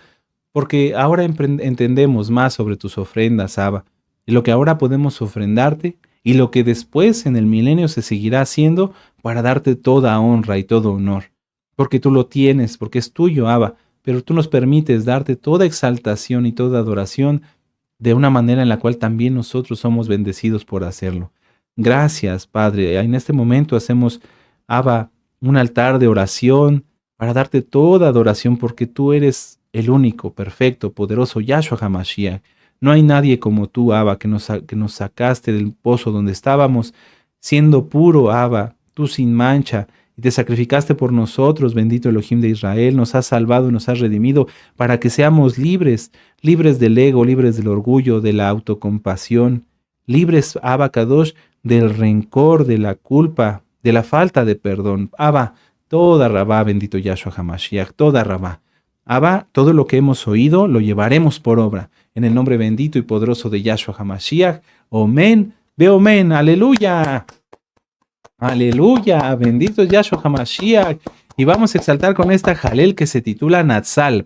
porque ahora entendemos más sobre tus ofrendas, Abba, y lo que ahora podemos ofrendarte, y lo que después en el milenio se seguirá haciendo para darte toda honra y todo honor. Porque tú lo tienes, porque es tuyo, Abba, pero tú nos permites darte toda exaltación y toda adoración de una manera en la cual también nosotros somos bendecidos por hacerlo. Gracias, Padre. En este momento hacemos, Abba, un altar de oración para darte toda adoración, porque tú eres el único, perfecto, poderoso Yahshua HaMashiach. No hay nadie como tú, Abba, que nos sacaste del pozo donde estábamos, siendo puro, Abba, tú sin mancha, y te sacrificaste por nosotros, bendito Elohim de Israel, nos has salvado y nos has redimido para que seamos libres, libres del ego, libres del orgullo, de la autocompasión, libres, Abba Kadosh, del rencor, de la culpa, de la falta de perdón. Abba, toda Rabá, bendito Yahshua HaMashiach, toda Rabá. Abba, todo lo que hemos oído lo llevaremos por obra. En el nombre bendito y poderoso de Yahshua HaMashiach. Omen, ve omen, aleluya. Aleluya, bendito es Yahshua HaMashiach. Y vamos a exaltar con esta jalel que se titula Natsal.